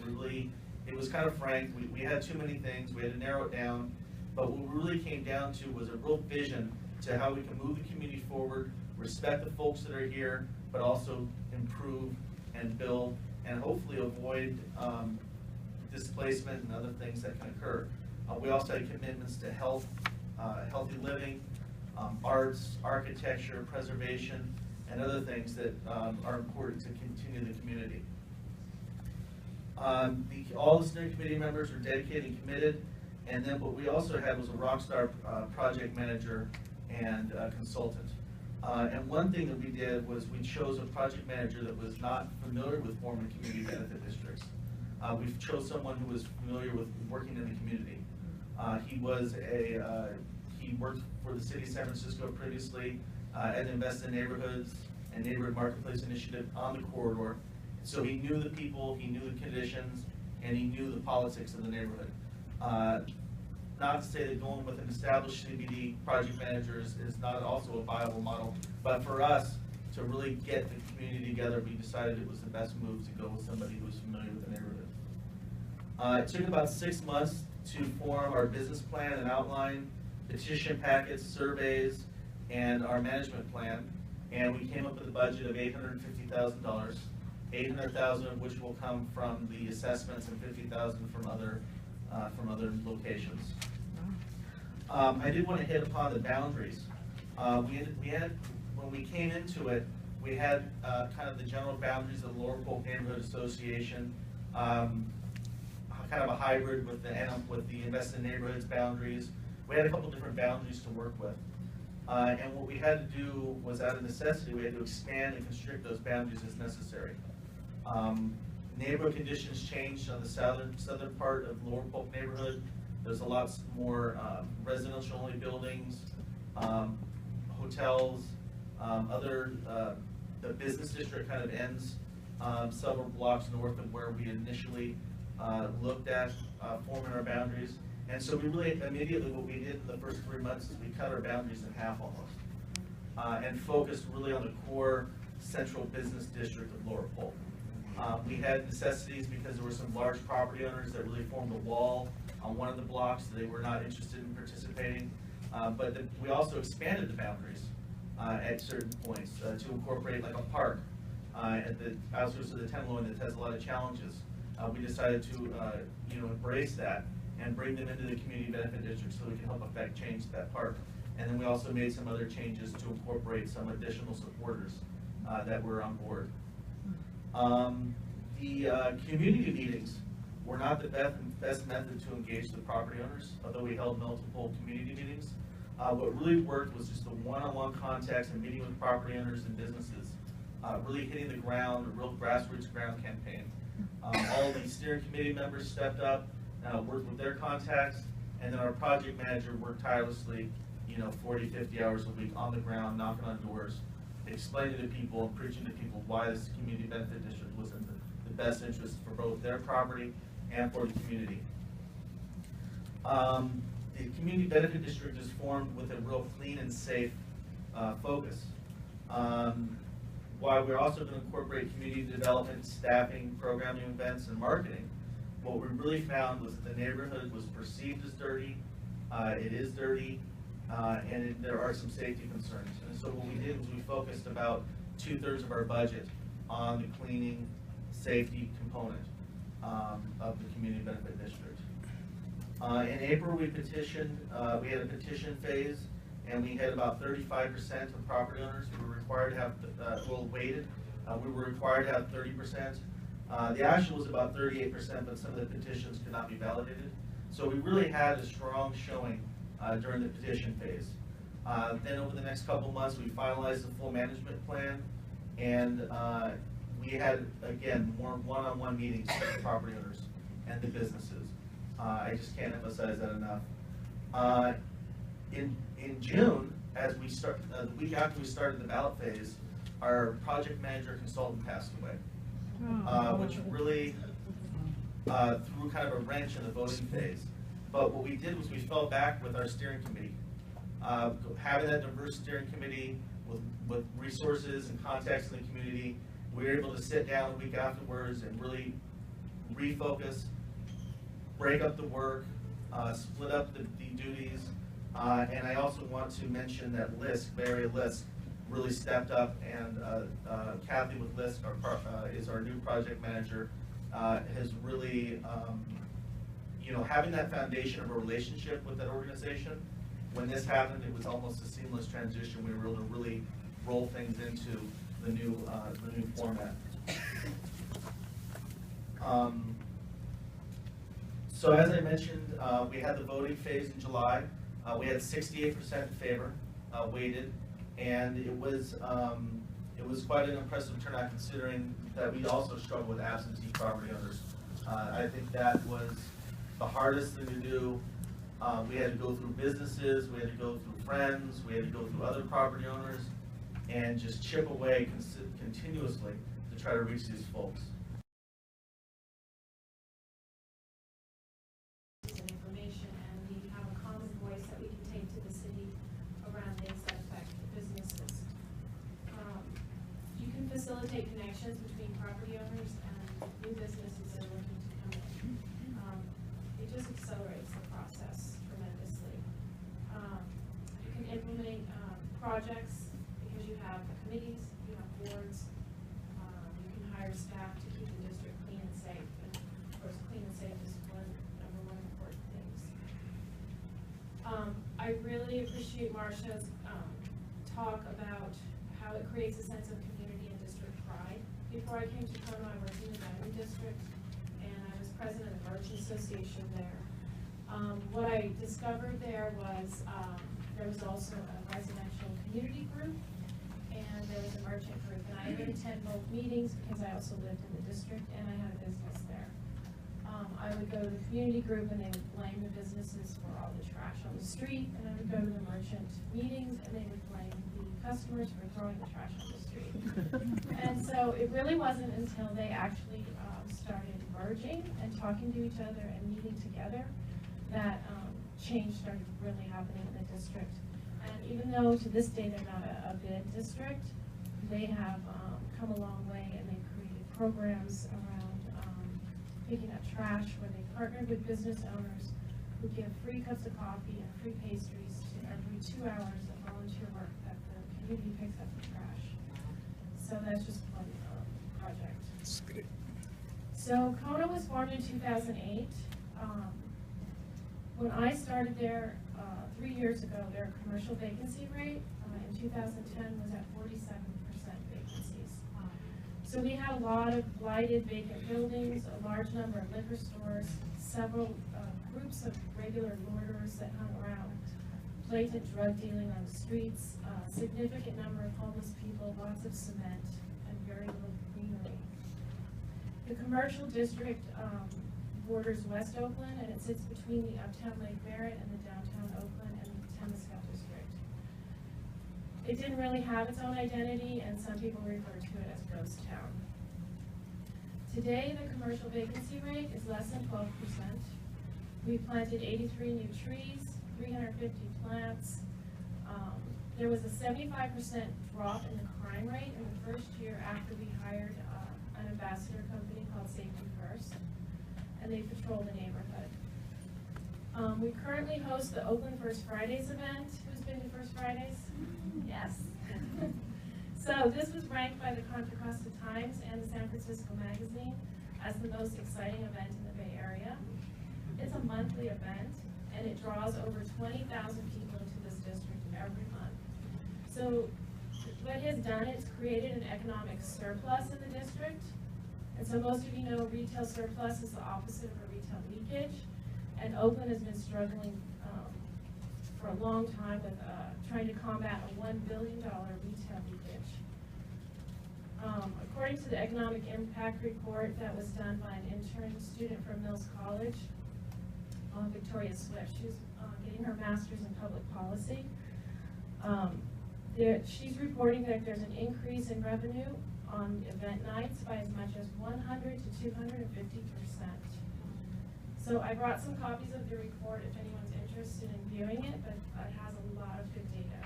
it was kind of frank. We had too many things, we had to narrow it down, but what we really came down to was a real vision to how we can move the community forward, respect the folks that are here, but also improve and build and hopefully avoid displacement and other things that can occur. We also had commitments to health, healthy living, arts, architecture, preservation, and other things that are important to continue the community. All the steering committee members are dedicated and committed, and then what we also had was a rockstar project manager and consultant. And one thing that we did was we chose a project manager that was not familiar with forming community benefit districts. We chose someone who was familiar with working in the community. He worked for the City of San Francisco previously and invested in neighborhoods and neighborhood marketplace initiative on the corridor. So he knew the people, he knew the conditions, and he knew the politics of the neighborhood. Not to say that going with an established CBD project manager is not also a viable model, but for us to really get the community together, we decided it was the best move to go with somebody who was familiar with the neighborhood. It took about 6 months to form our business plan and outline, petition packets, surveys, and our management plan, and we came up with a budget of $850,000, $800,000 of which will come from the assessments and $50,000 from other locations. I did want to hit upon the boundaries. When we came into it, we had kind of the general boundaries of the Lower Polk Neighborhood Association, kind of a hybrid with the Invest in Neighborhoods boundaries. We had a couple different boundaries to work with. And what we had to do was, out of necessity, we had to expand and constrict those boundaries as necessary. Neighborhood conditions changed on the southern part of Lower Polk neighborhood. There's a lot more residential-only buildings, hotels, the business district kind of ends several blocks north of where we initially looked at forming our boundaries. And so we really, immediately what we did in the first 3 months is we cut our boundaries in half almost, and focused really on the core central business district of Lower Polk. We had necessities because there were some large property owners that really formed a wall on one of the blocks. They were not interested in participating. We also expanded the boundaries at certain points to incorporate like a park at the outskirts of the Tenderloin that has a lot of challenges. We decided to embrace that and bring them into the community benefit district so we can help affect change to that park. And then we also made some other changes to incorporate some additional supporters that were on board. The community meetings were not the best method to engage the property owners, although we held multiple community meetings. What really worked was just the one-on-one contacts and meeting with property owners and businesses, really hitting the ground, a real grassroots ground campaign. All the steering committee members stepped up, worked with their contacts, and then our project manager worked tirelessly, 40, 50 hours a week on the ground, knocking on doors, explaining to people and preaching to people why this community benefit district was in the best interest for both their property and for the community. The community benefit district is formed with a real clean and safe focus. While we're also going to incorporate community development, staffing, programming, events, and marketing, what we really found was that the neighborhood was perceived as dirty, it is dirty, and there are some safety concerns. And so what we did was we focused about 2/3 of our budget on the cleaning, safety component of the community benefit district. In April, we petitioned, we had a petition phase, and we had about 35% of property owners who were required to have, weighted. We were required to have 30%. The actual was about 38%, but some of the petitions could not be validated. So we really had a strong showing during the petition phase. Then over the next couple months, we finalized the full management plan, and we had, again, more one-on-one meetings with the property owners and the businesses. I just can't emphasize that enough. In June, as we start, the week after we started the ballot phase, our project manager consultant passed away, which really threw kind of a wrench in the voting phase. But what we did was we fell back with our steering committee. Having that diverse steering committee with resources and contacts in the community, we were able to sit down a week afterwards and really refocus, break up the work, split up the duties, and I also want to mention that LISC, Bay Area LISC, really stepped up, and Kathy with LISC is our new project manager, has really, having that foundation of a relationship with that organization. When this happened, it was almost a seamless transition. We were able to really roll things into the new format. So as I mentioned, we had the voting phase in July. We had 68% in favor, weighted, and it was quite an impressive turnout considering that we also struggled with absentee property owners. I think that was the hardest thing to do. We had to go through businesses, we had to go through friends, we had to go through other property owners, and just chip away continuously to try to reach these folks. Information, and we have a common voice that we can take to the city around things that affect businesses. You can facilitate connections between property owners and new businesses that are looking to come in. It just accelerates the process tremendously. You can implement projects because you have committees, you have boards. You can hire staff to keep the district clean and safe. And of course, clean and safe is one important things. I really appreciate Marcia's talk about how it creates a sense of community and district pride. Before I came to Toronto, I worked in the Diamond District, and I was president of the Merchant Association there. What I discovered there was there was also a residential community group, and there was a merchant group, and I would attend both meetings because I also lived in the district and I had a business there. I would go to the community group and they would blame the businesses for all the trash on the street, and I would go to the merchant meetings and they would blame the customers for throwing the trash on the street. And so it really wasn't until they actually started merging and talking to each other and meeting together that change started really happening in the district. And even though to this day they're not a bid district, they have come a long way, and they've created programs around picking up trash where they partnered with business owners who give free cups of coffee and free pastries to every 2 hours of volunteer work that the community picks up the trash. So that's just one project. That's great. So Kona was formed in 2008. When I started there 3 years ago, their commercial vacancy rate in 2010 was at 47% vacancies. So we had a lot of blighted vacant buildings, a large number of liquor stores, several groups of regular loiterers that hung around, blatant drug dealing on the streets, significant number of homeless people, lots of cement, and very little greenery. The commercial district borders West Oakland, and it sits between the Uptown Lake Merritt and the Downtown Oakland and the Temescal district. It didn't really have its own identity, and some people refer to it as ghost town. Today, the commercial vacancy rate is less than 12%. We planted 83 new trees, 350 plants. There was a 75% drop in the crime rate in the first year after we hired an ambassador company called Safety First, and they patrol the neighborhood. We currently host the Oakland First Fridays event. Who's been to First Fridays? Yes. So this was ranked by the Contra Costa Times and the San Francisco Magazine as the most exciting event in the Bay Area. It's a monthly event, and it draws over 20,000 people into this district every month. So what it has done is created an economic surplus in the district. And so most of you know retail surplus is the opposite of a retail leakage. And Oakland has been struggling for a long time with trying to combat a $1 billion retail leakage. According to the economic impact report that was done by an intern student from Mills College, Victoria Swift, she's getting her master's in public policy. She's reporting that there's an increase in revenue on event nights by as much as 100 to 250%. So I brought some copies of the report if anyone's interested in viewing it, but it has a lot of good data.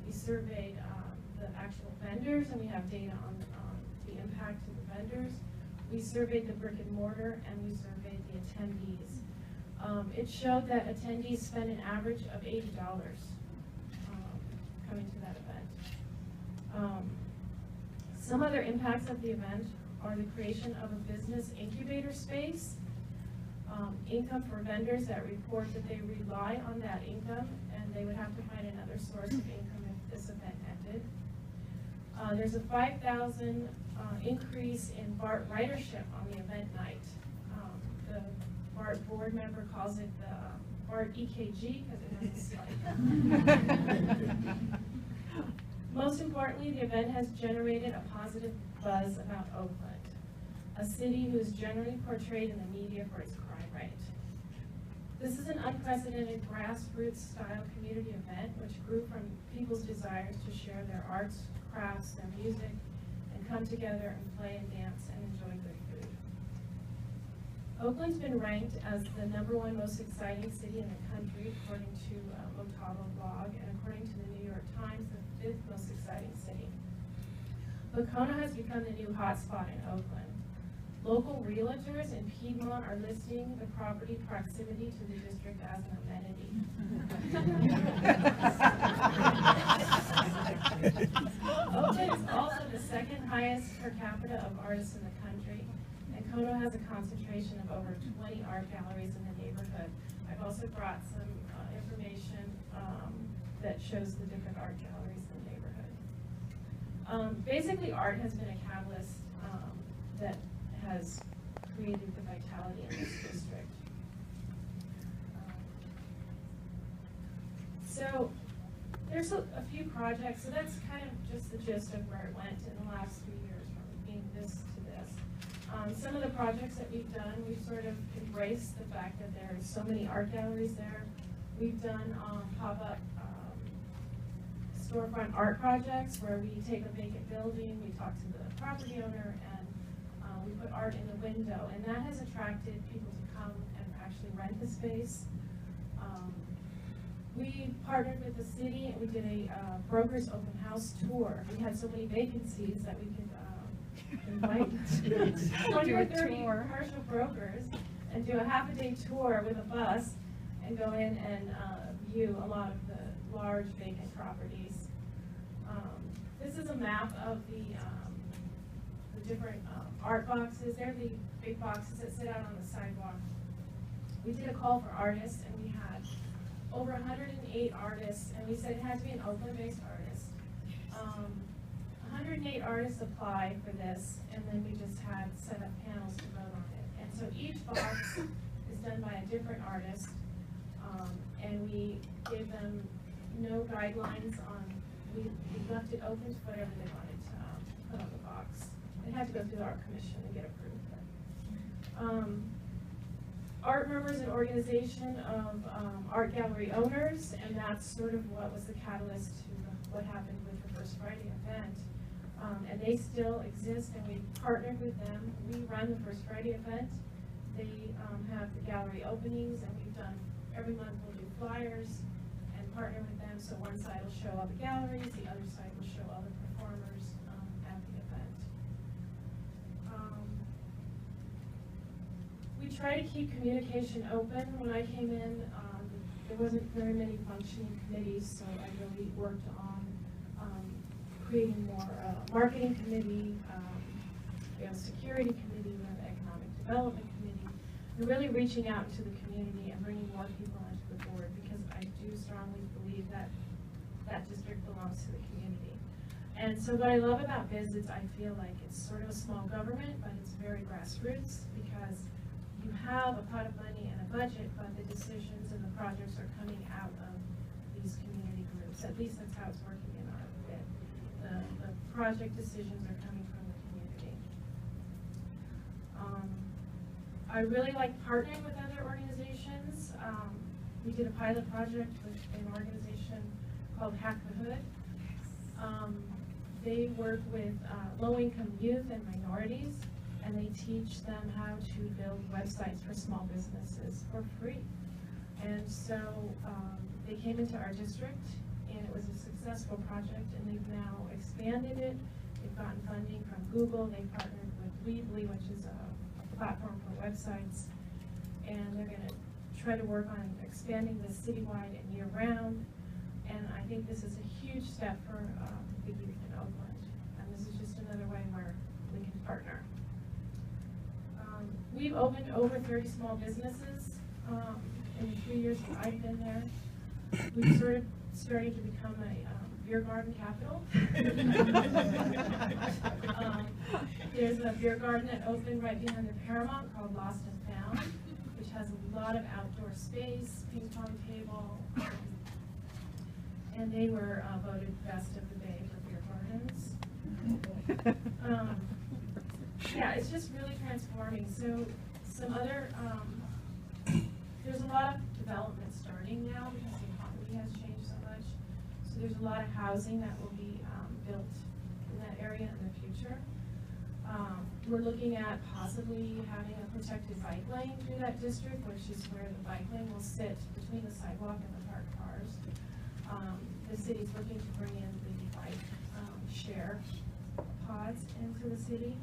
We surveyed the actual vendors, and we have data on the impact of the vendors. We surveyed the brick and mortar, and we surveyed the attendees. It showed that attendees spend an average of $80 coming to that event. Some other impacts of the event are the creation of a business incubator space, income for vendors that report that they rely on that income, and they would have to find another source of income if this event ended. There's a 5,000 increase in BART ridership on the event night. The BART board member calls it the BART EKG because it has a slight. Most importantly, the event has generated a positive buzz about Oakland, a city who is generally portrayed in the media for its crime rate. This is an unprecedented grassroots style community event which grew from people's desires to share their arts, crafts, their music, and come together and play and dance and enjoy good food. Oakland's been ranked as the #1 most exciting city in the country according to Otavo blog, and according to the New York Times, the 5th most exciting city. Pocono has become the new hotspot in Oakland. Local realtors in Piedmont are listing the property proximity to the district as an amenity. Oakland is also the 2nd highest per capita of artists in the country, and Kono has a concentration of over 20 art galleries in the neighborhood. I've also brought some information that shows the different art galleries in the neighborhood. Basically, art has been a catalyst that has created the vitality in this district. So there's a few projects, so that's kind of just the gist of where it went in the last 3 years from being this to this. Some of the projects that we've done, we've sort of embraced the fact that there are so many art galleries there. We've done pop-up storefront art projects where we take a vacant building, we talk to the property owner, and we put art in the window, and that has attracted people to come and actually rent the space. We partnered with the city, and we did a broker's open house tour. We had so many vacancies that we could invite 20 or 30 commercial brokers and do a half-a-day tour with a bus and go in and view a lot of the large vacant properties. This is a map of the different art boxes. They're the big boxes that sit out on the sidewalk. We did a call for artists, and we had over 108 artists, and we said it had to be an Oakland-based artist. 108 artists applied for this, and then we just had set up panels to vote on it. And so each box is done by a different artist, and we gave them no guidelines on, we left it open to whatever they wanted to put on the box. It had to go through the art commission and get approved. Art Murmur is an organization of art gallery owners, and that's sort of what was the catalyst to what happened with the First Friday event. And they still exist, and we partnered with them. We run the First Friday event. They have the gallery openings, and we've done, every month we'll do flyers and partner with them. So one side will show all the galleries, the other side will show all the performers at the event. We try to keep communication open. When I came in, there wasn't very many functioning committees, so I really worked on creating more marketing committee, we have a security committee, we have an economic development committee. We're really reaching out into the community and bringing more people onto the board, because I do strongly believe that that district belongs to the community. And so what I love about BIZ is I feel like it's sort of a small government, but it's very grassroots, because you have a pot of money and a budget, but the decisions and the projects are coming out of these community groups. At least that's how it's working in our bid. The project decisions are coming from the community. I really like partnering with other organizations. We did a pilot project with an organization called Hack the Hood. They work with low-income youth and minorities, and they teach them how to build websites for small businesses for free. And so they came into our district, and it was a successful project, and they've now expanded it. They've gotten funding from Google. They've partnered with Weebly, which is a platform for websites, and they're going to try to work on expanding this citywide and year-round. And I think this is a huge step for the youth in Oakland, and this is just another way where we can partner. We've opened over 30 small businesses in the 3 years that I've been there. We've sort of started to become a beer garden capital. There's a beer garden that opened right behind the Paramount called Lost and Found, which has a lot of outdoor space, ping pong table, and they were voted best of the Bay for beer gardens. Yeah, it's just really transforming. So some other, there's a lot of development starting now because the economy has changed so much. So there's a lot of housing that will be built in that area in the future. We're looking at possibly having a protected bike lane through that district, which is where the bike lane will sit between the sidewalk and the parked cars. The city's looking to bring in the bike share pods into the city.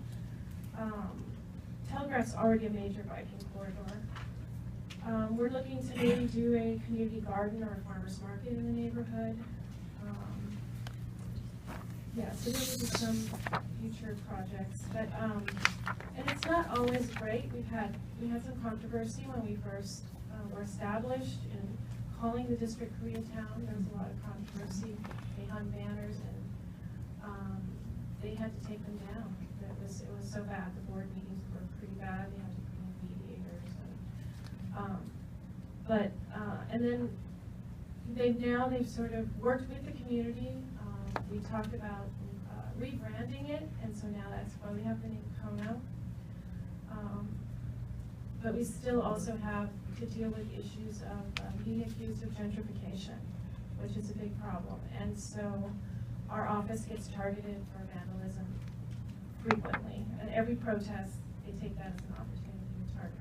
Telegraph's already a major biking corridor. We're looking to maybe do a community garden or a farmer's market in the neighborhood. Yeah, so those are just some future projects. But and it's not always great. We had some controversy when we first were established in calling the district Koreatown. There was a lot of controversy. They hung banners, and they had to take them down. It was so bad. The board meetings were pretty bad. They had to bring in mediators. And then they've sort of worked with the community. We talked about rebranding it, and so now that's probably happening in Kono. But we still also have to deal with issues of being accused of gentrification, which is a big problem. And so our office gets targeted for vandalism frequently. And every protest, they take that as an opportunity to target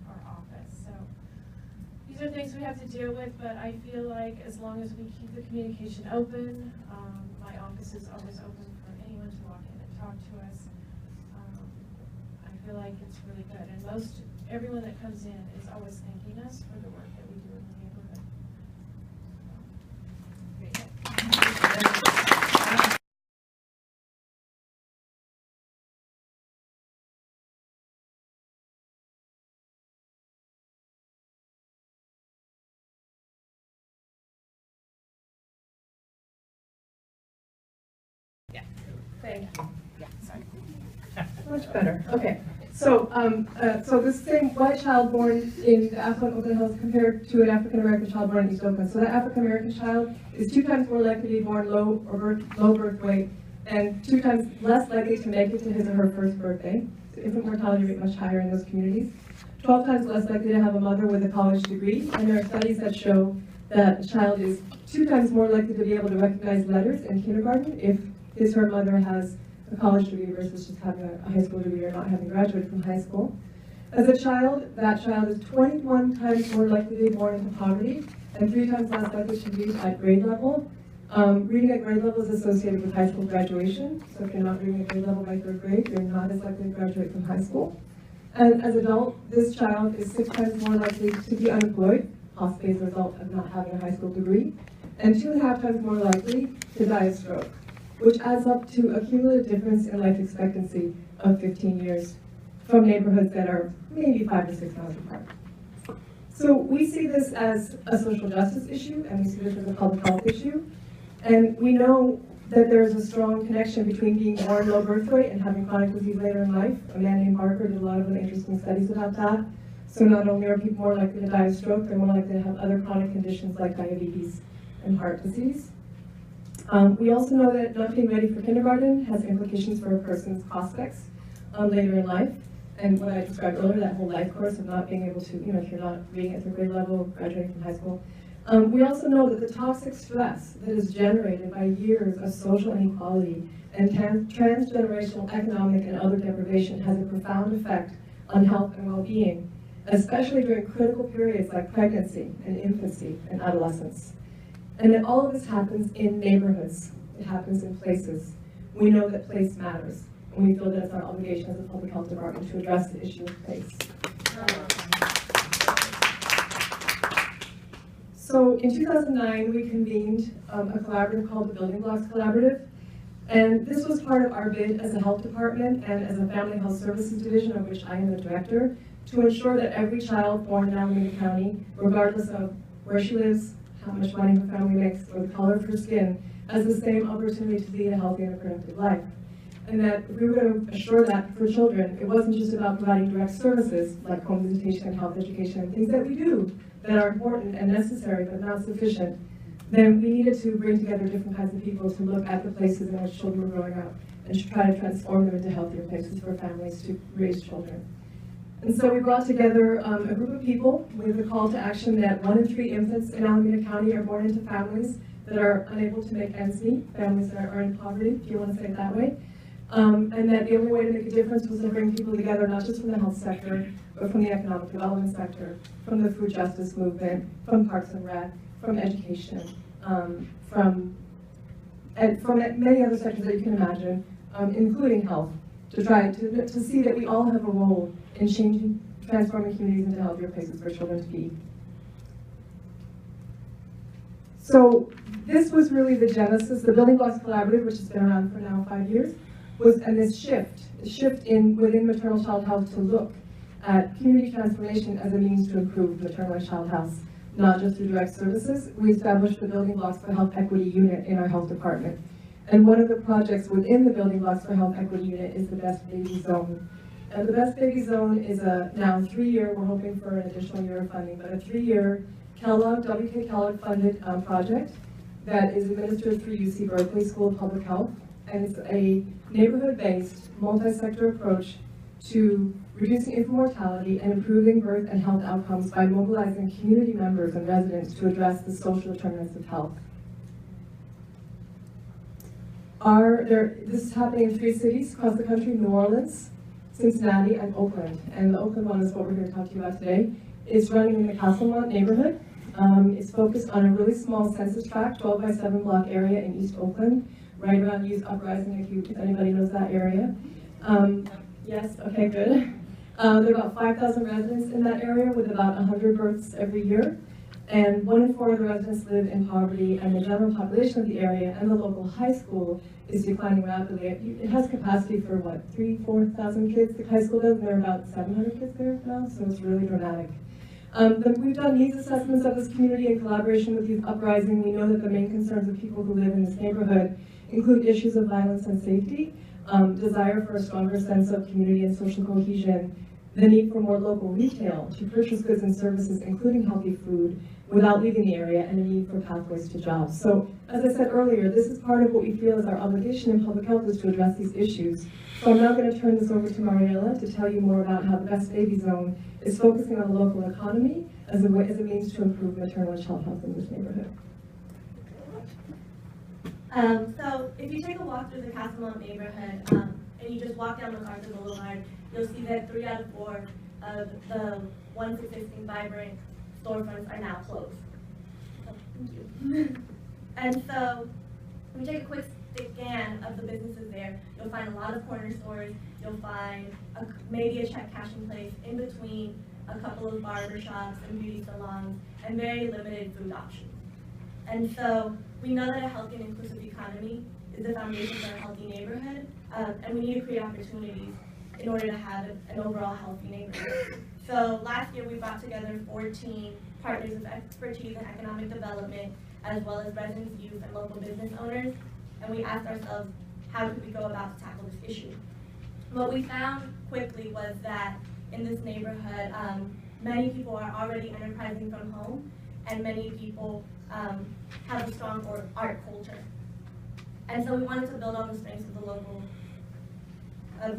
our office. So these are things we have to deal with, but I feel like as long as we keep the communication open, my office is always open for anyone to walk in and talk to us. I feel like it's really good. And everyone that comes in is always thanking us for the work that we do in the neighborhood. Thank you. Much better. Okay. So, so the same white child born in the affluent Oakland Hills compared to an African American child born in East Oakland. So that African American child is 2 times more likely to be born low birth weight and 2 times less likely to make it to his or her first birthday. So infant mortality rate much higher in those communities. 12 times less likely to have a mother with a college degree. And there are studies that show that a child is 2 times more likely to be able to recognize letters in kindergarten if his or her mother has a college degree versus just having a high school degree or not having graduated from high school. As a child, that child is 21 times more likely to be born into poverty and 3 times less likely to read at grade level. Reading at grade level is associated with high school graduation, so if you're not reading at grade level by 3rd grade, you're not as likely to graduate from high school. And as an adult, this child is 6 times more likely to be unemployed, possibly as a result of not having a high school degree, and 2.5 times more likely to die of stroke, which adds up to a cumulative difference in life expectancy of 15 years from neighborhoods that are maybe 5 to 6 miles apart. So we see this as a social justice issue, and we see this as a public health issue. And we know that there's a strong connection between being born low birth weight and having chronic disease later in life. A man named Barker did a lot of really interesting studies about that. So not only are people more likely to die of stroke, they're more likely to have other chronic conditions like diabetes and heart disease. We also know that not being ready for kindergarten has implications for a person's prospects later in life. And what I described earlier, that whole life course of not being able to, if you're not reading at the grade level, graduating from high school. We also know that the toxic stress that is generated by years of social inequality and transgenerational economic and other deprivation has a profound effect on health and well-being, especially during critical periods like pregnancy and infancy and adolescence. And that all of this happens in neighborhoods. It happens in places. We know that place matters, and we feel that it's our obligation as a public health department to address the issue of place. So in 2009, we convened a collaborative called the Building Blocks Collaborative. And this was part of our bid as a health department and as a family health services division, of which I am the director, to ensure that every child born in Alameda County, regardless of where she lives, how much money her family makes, or the color of her skin, has the same opportunity to lead a healthy and a productive life. And that if we were going to assure that for children, it wasn't just about providing direct services like home visitation and health education and things that we do that are important and necessary but not sufficient, then we needed to bring together different kinds of people to look at the places in which children were growing up and to try to transform them into healthier places for families to raise children. And so we brought together a group of people with a call to action that 1 in 3 infants in Alameda County are born into families that are unable to make ends meet, families that are in poverty, if you want to say it that way. And that the only way to make a difference was to bring people together, not just from the health sector, but from the economic development sector, from the food justice movement, from Parks and Rec, from education, from many other sectors that you can imagine, including health, to try to see that we all have a role in changing, transforming communities into healthier places for children to be. So this was really the genesis. The Building Blocks Collaborative, which has been around for now 5 years, was this shift within maternal child health to look at community transformation as a means to improve maternal and child health, not just through direct services. We established the Building Blocks for Health Equity Unit in our health department. And one of the projects within the Building Blocks for Health Equity Unit is the Best Baby Zone. And the Best Baby Zone is a now 3-year, we're hoping for an additional year of funding, but a 3-year WK Kellogg funded project that is administered through UC Berkeley School of Public Health. And it's a neighborhood-based, multi-sector approach to reducing infant mortality and improving birth and health outcomes by mobilizing community members and residents to address the social determinants of health. This is happening in 3 cities across the country: New Orleans, Cincinnati, and Oakland. And the Oakland one is what we're going to talk to you about today. It's running in the Castlemont neighborhood. It's focused on a really small census tract, 12 by 7 block area in East Oakland, right around Youth Uprising, if anybody knows that area. Yes, okay, good. There are about 5,000 residents in that area with about 100 births every year. And 1 in 4 of the residents live in poverty, and the general population of the area and the local high school is declining rapidly. It has capacity for, what, 3,000-4,000 kids, the high school does, and there are about 700 kids there now, so it's really dramatic. We've done needs assessments of this community in collaboration with Youth Uprising. We know that the main concerns of people who live in this neighborhood include issues of violence and safety, desire for a stronger sense of community and social cohesion, the need for more local retail to purchase goods and services, including healthy food, without leaving the area, and a need for pathways to jobs. So, as I said earlier, this is part of what we feel is our obligation in public health is to address these issues. So I'm now going to turn this over to Mariela to tell you more about how the Best Baby Zone is focusing on the local economy as a means to improve maternal and child health in this neighborhood. So if you take a walk through the Castlemont neighborhood, and you just walk down MacArthur Boulevard, you'll see that 3 out of 4 of the once existing vibrant storefronts are now closed. Oh, thank you. And so, when you take a quick scan of the businesses there, you'll find a lot of corner stores, you'll find maybe a check cashing place in between a couple of barber shops and beauty salons, and very limited food options. And so, we know that a healthy and inclusive economy is the foundation for a healthy neighborhood, and we need to create opportunities in order to have an overall healthy neighborhood. So last year we brought together 14 partners of expertise in economic development, as well as residents, youth, and local business owners, and we asked ourselves, how could we go about to tackle this issue? What we found quickly was that in this neighborhood, many people are already enterprising from home, and many people have a strong art culture. And so we wanted to build on the strengths of the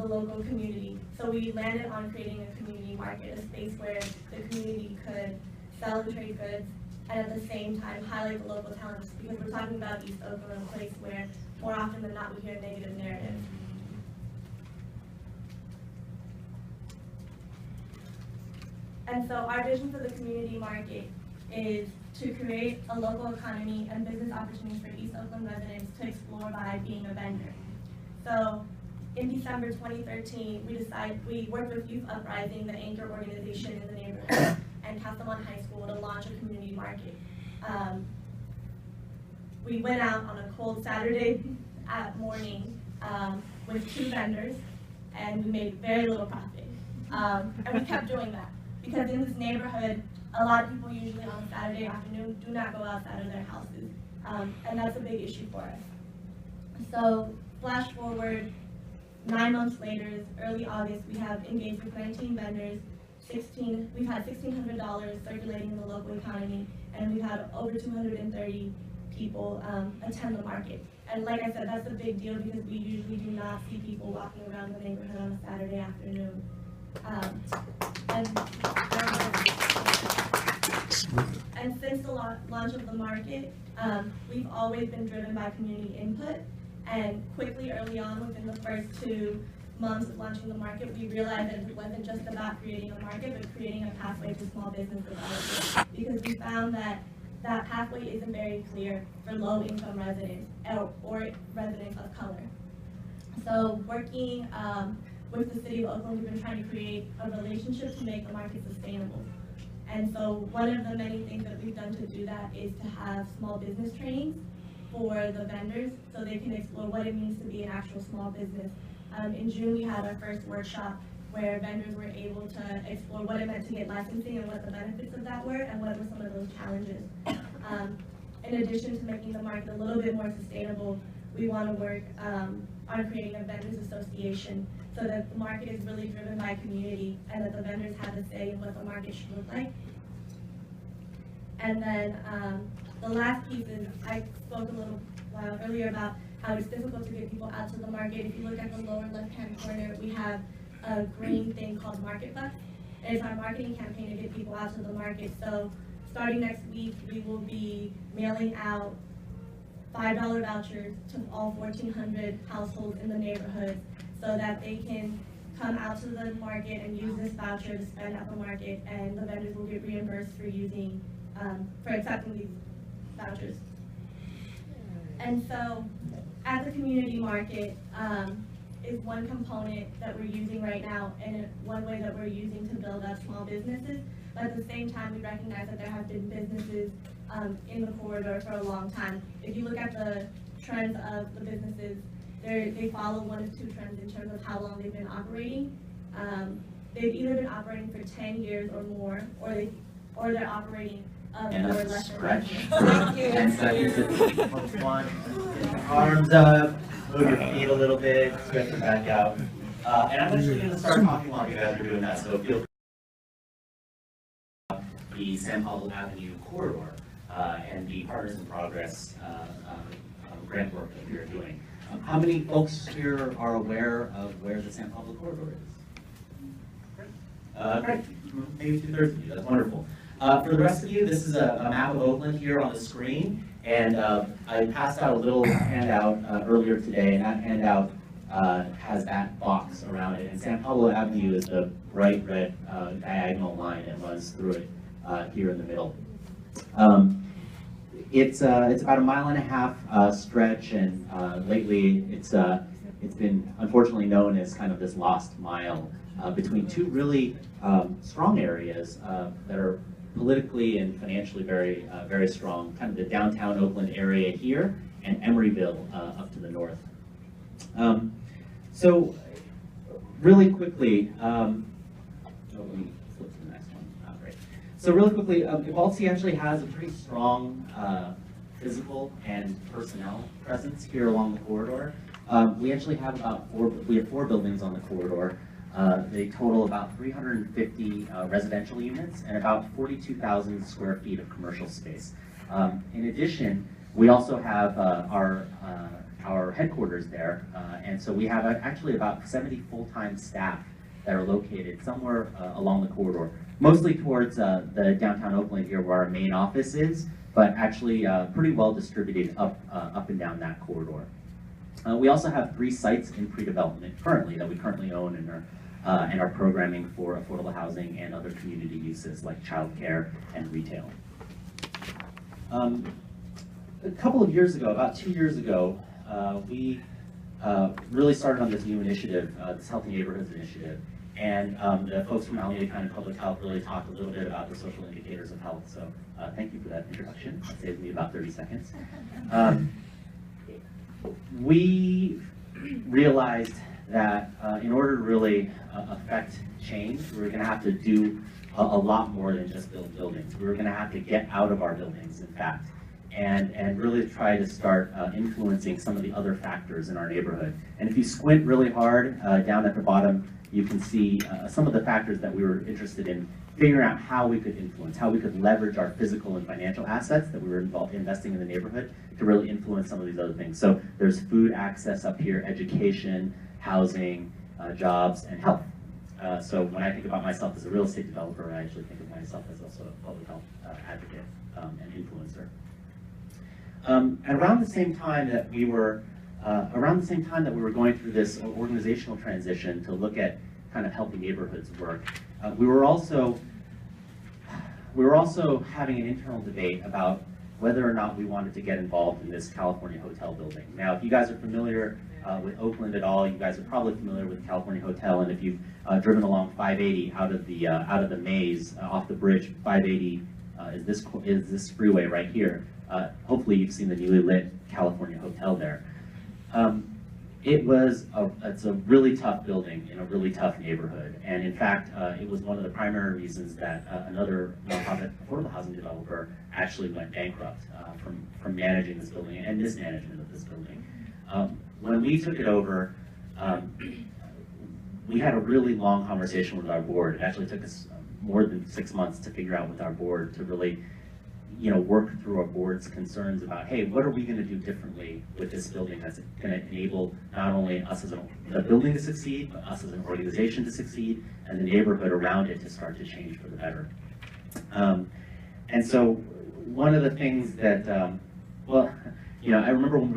local community. So we landed on creating a community market, a space where the community could sell and trade goods, and at the same time highlight the local talents, because we're talking about East Oakland, a place where more often than not we hear negative narratives. And so our vision for the community market is to create a local economy and business opportunities for East Oakland residents to explore by being a vendor. So in December 2013, we worked with Youth Uprising, the anchor organization in the neighborhood, and Castlemont High School to launch a community market. We went out on a cold Saturday morning with 2 vendors, and we made very little profit. And we kept doing that, because in this neighborhood, a lot of people usually on a Saturday afternoon do not go outside of their houses, and that's a big issue for us. So flash forward 9 months later, early August, we have engaged with 19 vendors. We've had $1,600 circulating in the local economy, and we've had over 230 people attend the market. And like I said, that's a big deal, because we usually do not see people walking around the neighborhood on a Saturday afternoon. And since the launch of the market, we've always been driven by community input. And quickly, early on, within the first 2 months of launching the market, we realized that it wasn't just about creating a market, but creating a pathway to small business development. Because we found that that pathway isn't very clear for low-income residents or residents of color. So working with the City of Oakland, we've been trying to create a relationship to make the market sustainable. And so one of the many things that we've done to do that is to have small business trainings for the vendors, so they can explore what it means to be an actual small business. In June, we had our first workshop where vendors were able to explore what it meant to get licensing and what the benefits of that were, and what were some of those challenges. In addition to making the market a little bit more sustainable, we want to work on creating a vendors association, so that the market is really driven by community, and that the vendors have a say in what the market should look like. And then the last piece is, I spoke a little while earlier about how it's difficult to get people out to the market. If you look at the lower left-hand corner, we have a green thing called Market Bucks. And it's our marketing campaign to get people out to the market. So starting next week, we will be mailing out $5 vouchers to all 1,400 households in the neighborhood, so that they can come out to the market and use this voucher to spend at the market, and the vendors will get reimbursed for accepting these vouchers. And so at the community market is one component that we're using right now, and one way that we're using to build up small businesses. But at the same time, we recognize that there have been businesses in the corridor for a long time. If you look at the trends of the businesses, they follow one of 2 trends in terms of how long they've been operating. They've either been operating for 10 years or more, or they're operating for less than 10 years. Thank you. 10 seconds. One, get your arms up, move your feet a little bit, stretch your back out. And I'm actually going to start talking while you guys are doing that, so feel free to the San Pablo Avenue corridor and the Partners in Progress grant work that we are doing. How many folks here are aware of where the San Pablo corridor is? Great, maybe 2/3 of you, that's wonderful. For the rest of you, this is a map of Oakland here on the screen, and I passed out a little handout earlier today, and that handout has that box around it, and San Pablo Avenue is the bright red diagonal line that runs through it here in the middle. It's about a 1.5 mile stretch, and lately it's been unfortunately known as kind of this lost mile between two really strong areas that are politically and financially very strong, kind of the downtown Oakland area here and Emeryville up to the north. So really quickly, let me flip to the next one. Great. So really quickly, Balti actually has a pretty strong physical and personnel presence here along the corridor. We actually have we have 4 buildings on the corridor. They total about 350 residential units and about 42,000 square feet of commercial space. In addition, we also have our headquarters there, and so we have actually about 70 full-time staff that are located somewhere along the corridor, mostly towards the downtown Oakland here where our main office is, but actually pretty well distributed up and down that corridor. We also have 3 sites in pre-development that we currently own and are programming for affordable housing and other community uses like childcare and retail. A couple of years ago, about 2 years ago, we really started on this new initiative, this Healthy Neighborhoods initiative, and the folks from Alameda County Public Health really talked a little bit about the social indicators of health, so thank you for that introduction. That saved me about 30 seconds. We realized that in order to really affect change, we were going to have to do a lot more than just build buildings. We were going to have to get out of our buildings, in fact, and really try to start influencing some of the other factors in our neighborhood. And if you squint really hard down at the bottom, you can see some of the factors that we were interested in figuring out how we could influence, how we could leverage our physical and financial assets that we were investing in the neighborhood to really influence some of these other things. So there's food access up here, education, housing, jobs, and health. So when I think about myself as a real estate developer, I actually think of myself as also a public health advocate and influencer. And around the same time that we were going through this organizational transition to look at kind of healthy neighborhoods work, we were also having an internal debate about whether or not we wanted to get involved in this California hotel building. Now, if you guys are familiar with Oakland at all, you guys are probably familiar with the California Hotel, and if you've driven along 580 out of the maze off the bridge, 580 is this freeway right here. Hopefully, you've seen the newly lit California Hotel there. It's a really tough building in a really tough neighborhood, and in fact, it was one of the primary reasons that another nonprofit affordable housing developer actually went bankrupt from managing this building and mismanagement of this building. When we took it over, we had a really long conversation with our board. It actually took us more than 6 months to figure out with our board to really, work through our board's concerns about, hey, what are we going to do differently with this building that's going to enable not only us as the building to succeed, but us as an organization to succeed, and the neighborhood around it to start to change for the better. And so one of the things that, I remember when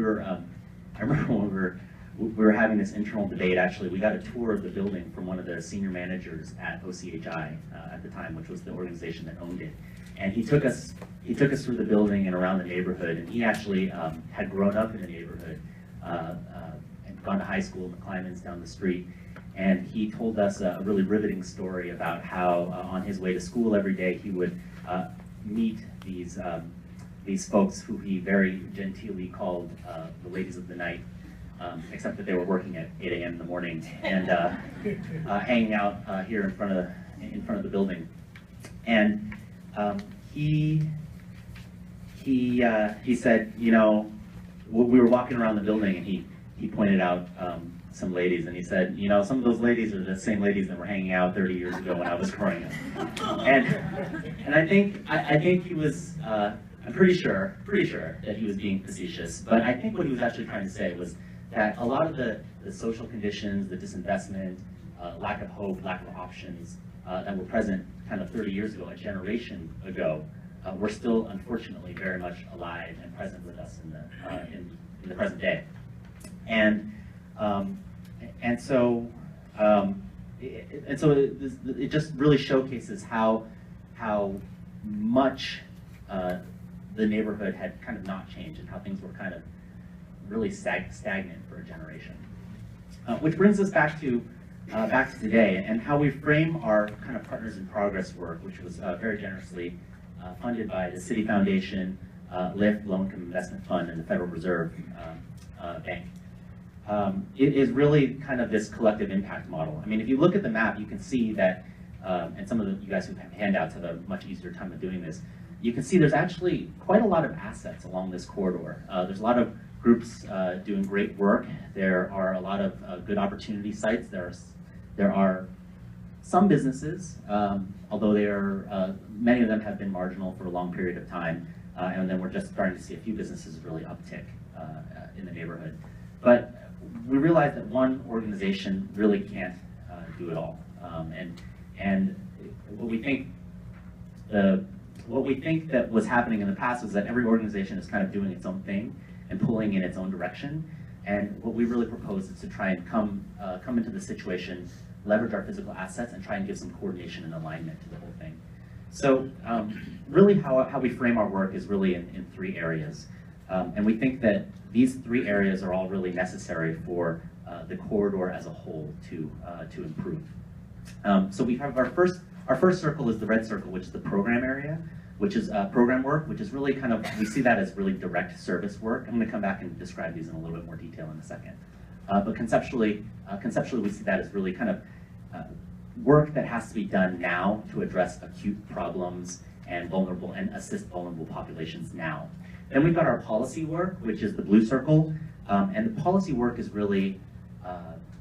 we were having this internal debate. Actually, we got a tour of the building from one of the senior managers at OCHI at the time, which was the organization that owned it. And he took us through the building and around the neighborhood. And he actually had grown up in the neighborhood and gone to high school in the Kleinmans down the street. And he told us a really riveting story about how on his way to school every day he would meet these folks who he very genteelly called the ladies of the night. Except that they were working at 8 a.m. in the morning and hanging out here in front of the building. And he said, we were walking around the building, and he pointed out some ladies, and he said, you know, some of those ladies are the same ladies that were hanging out 30 years ago when I was growing up. And I think he was, I'm pretty sure that he was being facetious, but I think what he was actually trying to say was that a lot of the social conditions, the disinvestment, lack of hope, lack of options that were present kind of 30 years ago, a generation ago, were still unfortunately very much alive and present with us in the present day. And so it just really showcases how much the neighborhood had kind of not changed and how things were kind of really stagnant for a generation. Which brings us back to today and how we frame our kind of Partners in Progress work, which was very generously funded by the City Foundation, LIFT, Low Income Investment Fund, and the Federal Reserve Bank. It is really kind of this collective impact model. I mean, if you look at the map, you can see that, and some of you guys who have handouts have a much easier time of doing this, you can see there's actually quite a lot of assets along this corridor. There's a lot of groups doing great work. There are a lot of good opportunity sites. There are some businesses, although many of them have been marginal for a long period of time, and then we're just starting to see a few businesses really uptick in the neighborhood. But we realize that one organization really can't do it all, and what we think that was happening in the past was that every organization is kind of doing its own thing and pulling in its own direction. And what we really propose is to try and come into the situation, leverage our physical assets, and try and give some coordination and alignment to the whole thing. So really how we frame our work is really in three areas. And we think that these three areas are all really necessary for the corridor as a whole to improve. So we have our first circle is the red circle, which is the program area, which is program work, which is really kind of, we see that as really direct service work. I'm going to come back and describe these in a little bit more detail in a second. But conceptually we see that as really kind of work that has to be done now to address acute problems and assist vulnerable populations now. Then we've got our policy work, which is the blue circle, and the policy work is really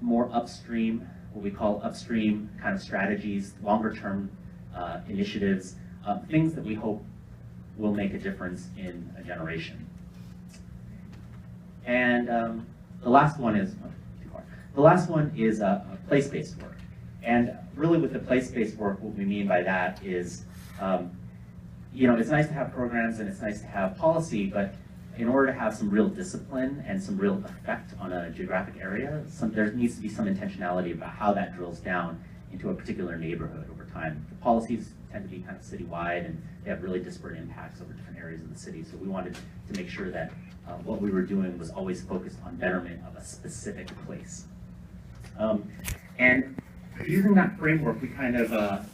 more upstream, what we call upstream kind of strategies, longer term initiatives, things that we hope will make a difference in a generation. And the last one is place-based work. And really with the place-based work, what we mean by that is, you know, it's nice to have programs and it's nice to have policy, but in order to have some real discipline and some real effect on a geographic area, there needs to be some intentionality about how that drills down into a particular neighborhood over time. The policies tend to be kind of citywide and they have really disparate impacts over different areas of the city. So we wanted to make sure that what we were doing was always focused on betterment of a specific place. And using that framework, we kind of